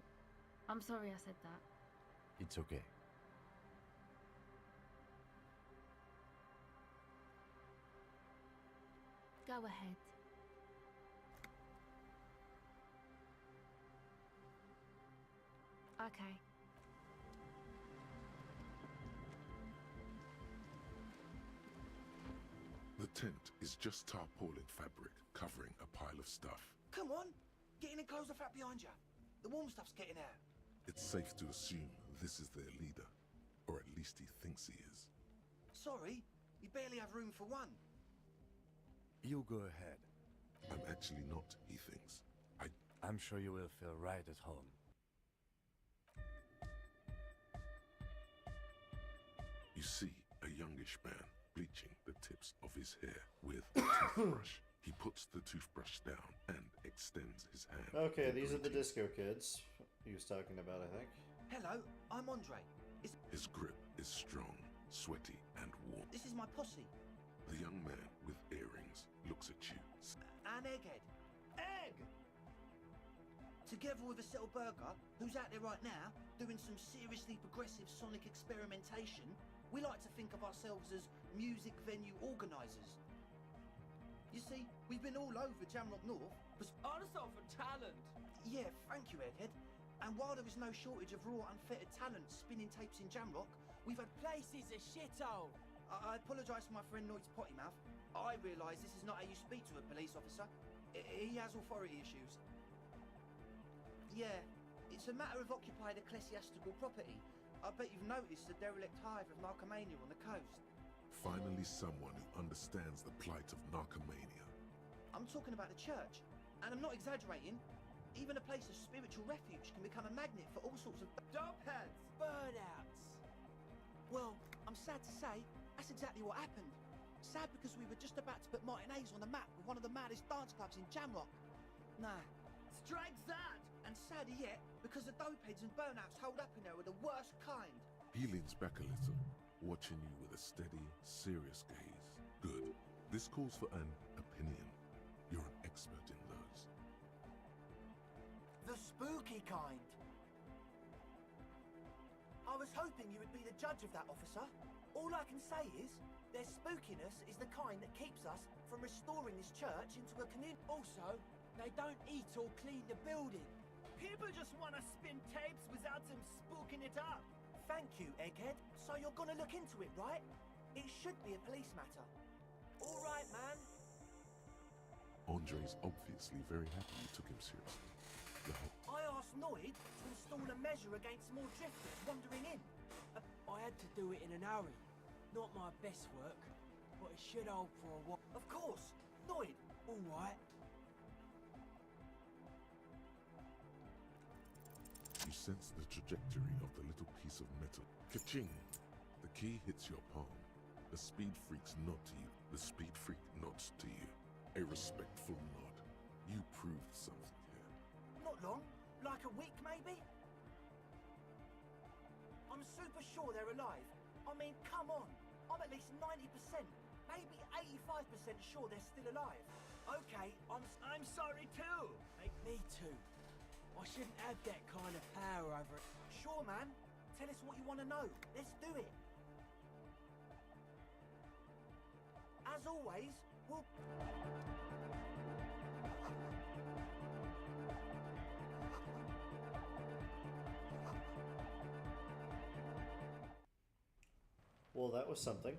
I'm sorry I said that. It's okay. Go ahead. Okay. The tent is just tarpaulin fabric covering a pile of stuff. Come on, get in and close the flap behind you. The warm stuff's getting out. It's safe to assume this is their leader, or at least he thinks he is. Sorry, you barely have room for one. You go ahead. I'm actually not, he thinks. I'm sure you will feel right at home. You see a youngish man bleaching the tips of his hair with a toothbrush. He puts the toothbrush down and extends his hand. Okay, these are the disco kids he was talking about, I think. Hello, I'm Andre. His grip is strong, sweaty, and warm. This is my posse. The young man with earrings looks at you. And Egghead. Egg! Together with a Settle Burger, who's out there right now, doing some seriously progressive sonic experimentation, we like to think of ourselves as music venue organisers. You see, we've been all over Jamrock North, but... Also for talent! Yeah, thank you, Egghead. And while there is no shortage of raw, unfettered talent spinning tapes in Jamrock, we've had... Place is a shithole! I apologise for my friend Noid's potty mouth. I realise this is not how you speak to a police officer. He has authority issues. Yeah, it's a matter of occupied ecclesiastical property. I bet you've noticed the derelict hive of narcomania on the coast. Finally, someone who understands the plight of narcomania. I'm talking about the church, and I'm not exaggerating. Even a place of spiritual refuge can become a magnet for all sorts of dopeheads, burnouts. Well, I'm sad to say, that's exactly what happened. Sad because we were just about to put Martinez on the map with one of the maddest dance clubs in Jamrock. Nah. Strike that! And sadder yet, because the dopeheads and burnouts hold up in there are the worst kind. He leans back a little, watching you with a steady, serious gaze. Good. This calls for an opinion. You're an expert in those. The spooky kind. I was hoping you would be the judge of that, officer. All I can say is, their spookiness is the kind that keeps us from restoring this church into a community. Also, they don't eat or clean the building. People just want to spin tapes without them spooking it up. Thank you, Egghead. So you're gonna look into it, right? It should be a police matter. All right, man. Andre's obviously very happy you took him seriously. I asked Noid to install a measure against more drifters wandering in. I had to do it in an hurry. Not my best work, but it should hold for a while. Of course. Noid. All right. You sense the trajectory of the little piece of metal. Ka-ching! The key hits your palm. The speed freak's nod to you. The speed freak nods to you. A respectful nod. You proved something here. Not long. Like a week, maybe? I'm super sure they're alive. I mean, come on. I'm at least 90%, maybe 85% sure they're still alive. Okay, I'm sorry too. Me too. I shouldn't have that kind of power over it. Sure, man. Tell us what you want to know. Let's do it. As always, we'll... Well, that was something.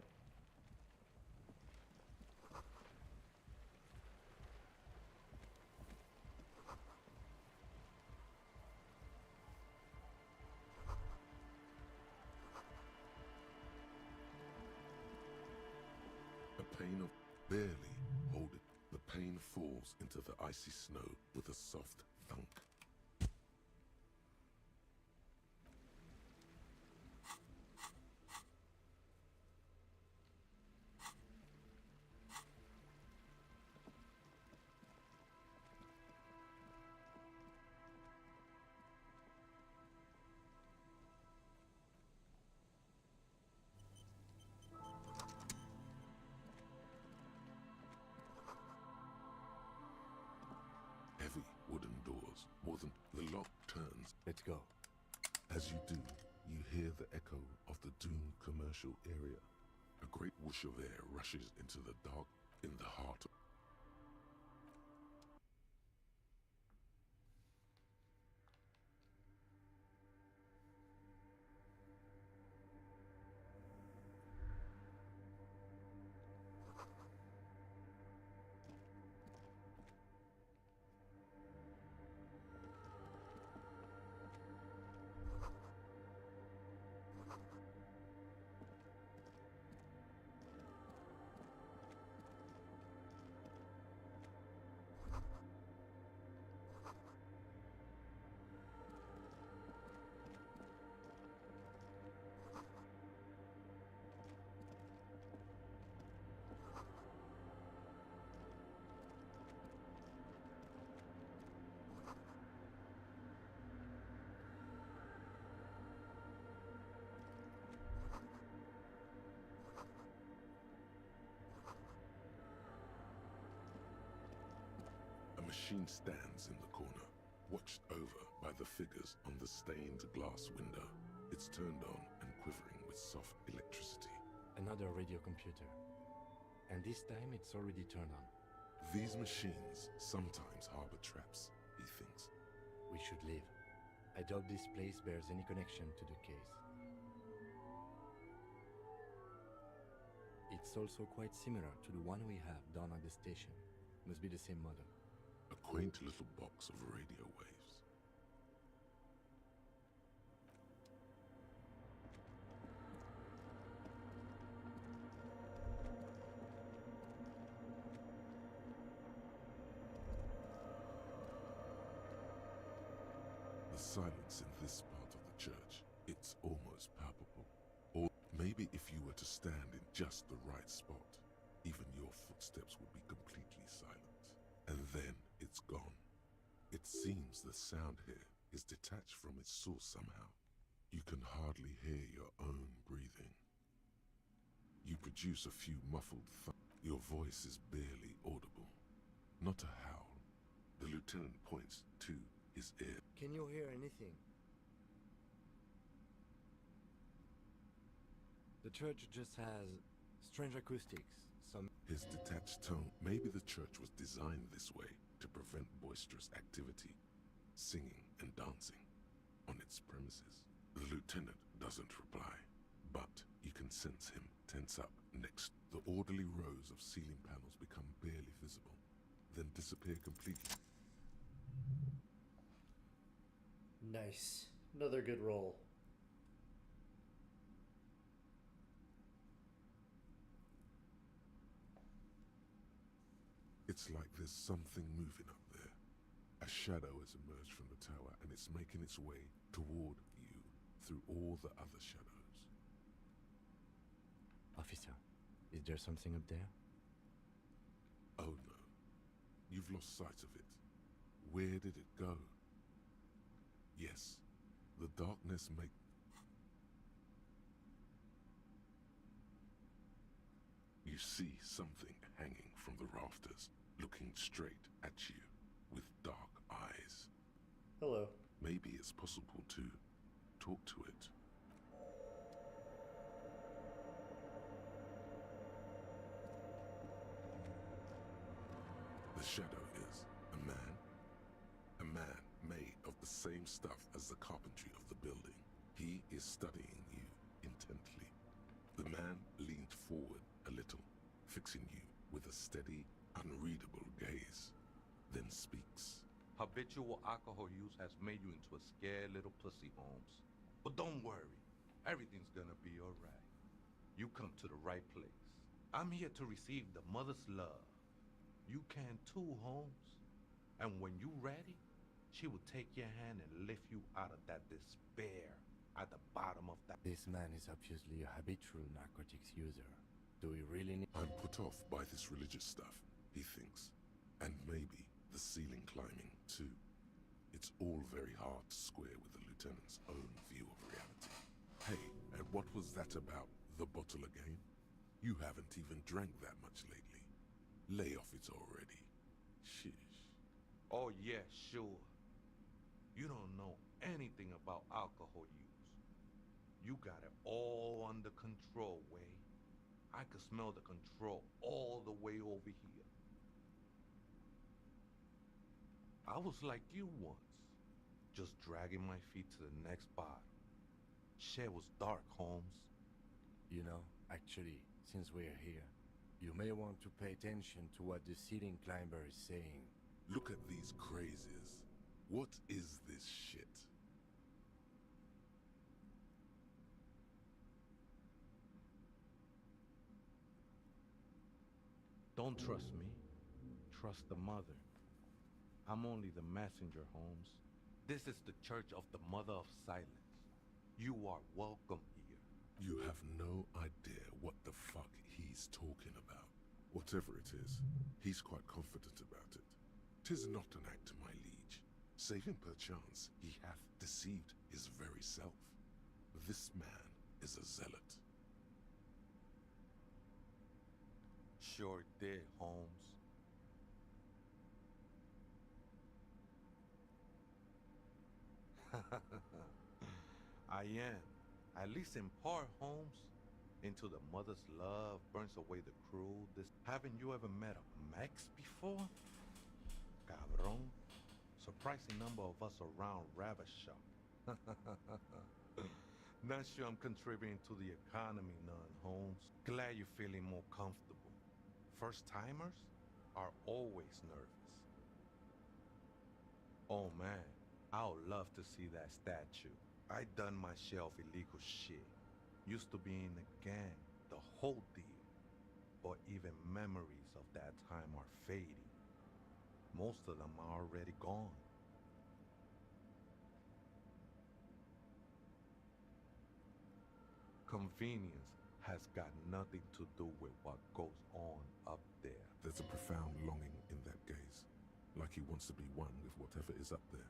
A pain of barely hold it. The pain falls into the icy snow with a soft thunk. Heavy wooden doors. More than the lock turns. Let's go. As you do, you hear the echo of the doomed commercial area. A great whoosh of air rushes into the dark in the heart of... machine stands in the corner, watched over by the figures on the stained glass window. It's turned on and quivering with soft electricity. Another radio computer. And this time it's already turned on. These machines sometimes harbor traps, he thinks. We should leave. I doubt this place bears any connection to the case. It's also quite similar to the one we have down at the station. Must be the same model. A quaint little box of radio waves. The silence in this part of the church, it's almost palpable. Or maybe if you were to stand in just the right spot, even your footsteps would be completely silent. And then it's gone. It seems the sound here is detached from its source somehow. You can hardly hear your own breathing. You produce a few muffled thumps. Your voice is barely audible. Not a howl. The lieutenant points to his ear. Can you hear anything? The church just has strange acoustics. His detached tone. Maybe the church was designed this way to prevent boisterous activity, singing and dancing on its premises. The lieutenant doesn't reply, but you can sense him tense up next. The orderly rows of ceiling panels become barely visible, then disappear completely. Nice. Another good roll. It's like there's something moving up there. A shadow has emerged from the tower and it's making its way toward you through all the other shadows. Officer, is there something up there? Oh no. You've lost sight of it. Where did it go? Yes, the darkness You see something hanging from the rafters, looking straight at you with dark eyes. Hello. Maybe it's possible to talk to it. The shadow is a man made of the same stuff as the carpentry of the building. He is studying you intently. The man leaned forward a little, fixing you with a steady, unreadable gaze, then speaks. Habitual alcohol use has made you into a scared little pussy, Holmes. But don't worry, everything's gonna be alright. You come to the right place. I'm here to receive the mother's love. You can too, Holmes. And when you ready, she will take your hand and lift you out of that despair at the bottom of that. This man is obviously a habitual narcotics user. Do we really need... I'm put off by this religious stuff, he thinks. And maybe the ceiling climbing, too. It's all very hard to square with the lieutenant's own view of reality. Hey, and what was that about the bottle again? You haven't even drank that much lately. Lay off it already. Sheesh. Oh yeah, sure. You don't know anything about alcohol use. You got it all under control, Wade. I could smell the control all the way over here. I was like you once, just dragging my feet to the next bottle. Shit was dark, Holmes. You know, actually, since we're here, you may want to pay attention to what the ceiling climber is saying. Look at these crazies. What is this shit? Don't trust me. Trust the mother. I'm only the messenger, Holmes. This is the Church of the Mother of Silence. You are welcome here. You have no idea what the fuck he's talking about. Whatever it is, he's quite confident about it. 'Tis not an act, my liege. Save him perchance he hath deceived his very self. This man is a zealot. Sure did, Holmes. I am. At least in part, Holmes. Into the mother's love burns away the cruel. Haven't you ever met a Mex before? Cabron. Surprising number of us around Ravishop. Not sure I'm contributing to the economy none, Holmes. Glad you're feeling more comfortable. First-timers are always nervous. Oh man, I would love to see that statue. I done my share of illegal shit. Used to be in a gang, the whole deal. But even memories of that time are fading. Most of them are already gone. Convenience has got nothing to do with what goes on up there. There's a profound longing in that gaze, like he wants to be one with whatever is up there.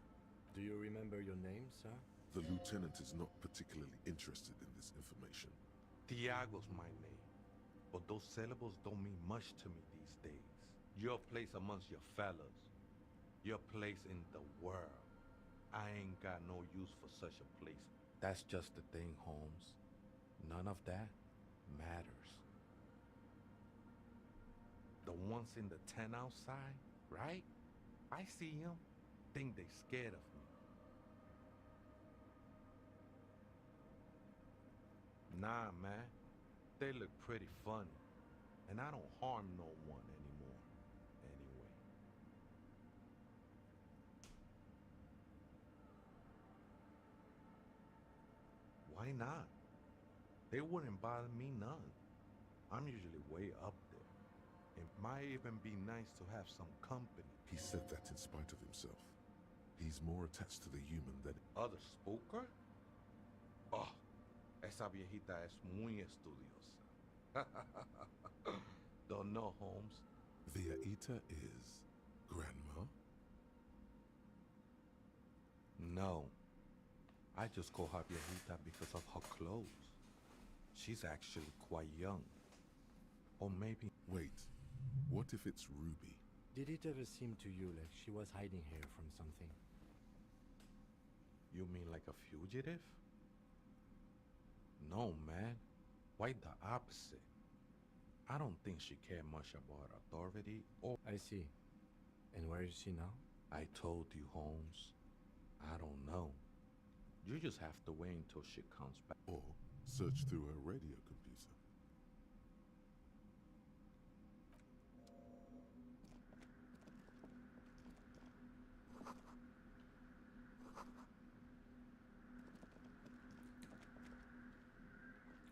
Do you remember your name, sir? The lieutenant is not particularly interested in this information. Tiago's my name, but those syllables don't mean much to me these days. Your place amongst your fellas. Your place in the world. I ain't got no use for such a place. That's just the thing, Holmes. None of that matters. The ones in the tent outside, right? I see them. Think they scared of me. Nah, man. They look pretty funny. And I don't harm no one anymore. Anyway. Why not? They wouldn't bother me none. I'm usually way up there. It might even be nice to have some company. He said that in spite of himself. He's more attached to the human than... ¿Other spooker? Oh, esa viejita es muy estudiosa. Don't know, Holmes. Viejita is... Grandma? No. I just call her viejita because of her clothes. She's actually quite young. Or maybe... Wait. What if it's Ruby? Did it ever seem to you like she was hiding here from something? You mean like a fugitive? No, man. Quite the opposite. I don't think she cared much about authority or... I see. And where is she now? I told you, Holmes. I don't know. You just have to wait until she comes back. Or search through her radio computer.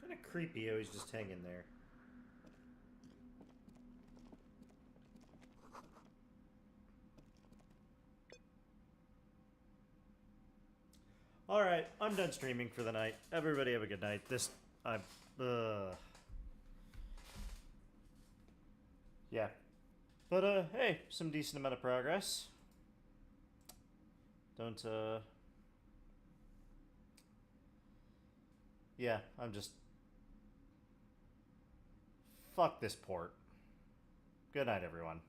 Kind of creepy how he's just hanging there. Alright, I'm done streaming for the night. Everybody have a good night. Yeah. But, hey, some decent amount of progress. Yeah, I'm just... Fuck this port. Good night, everyone.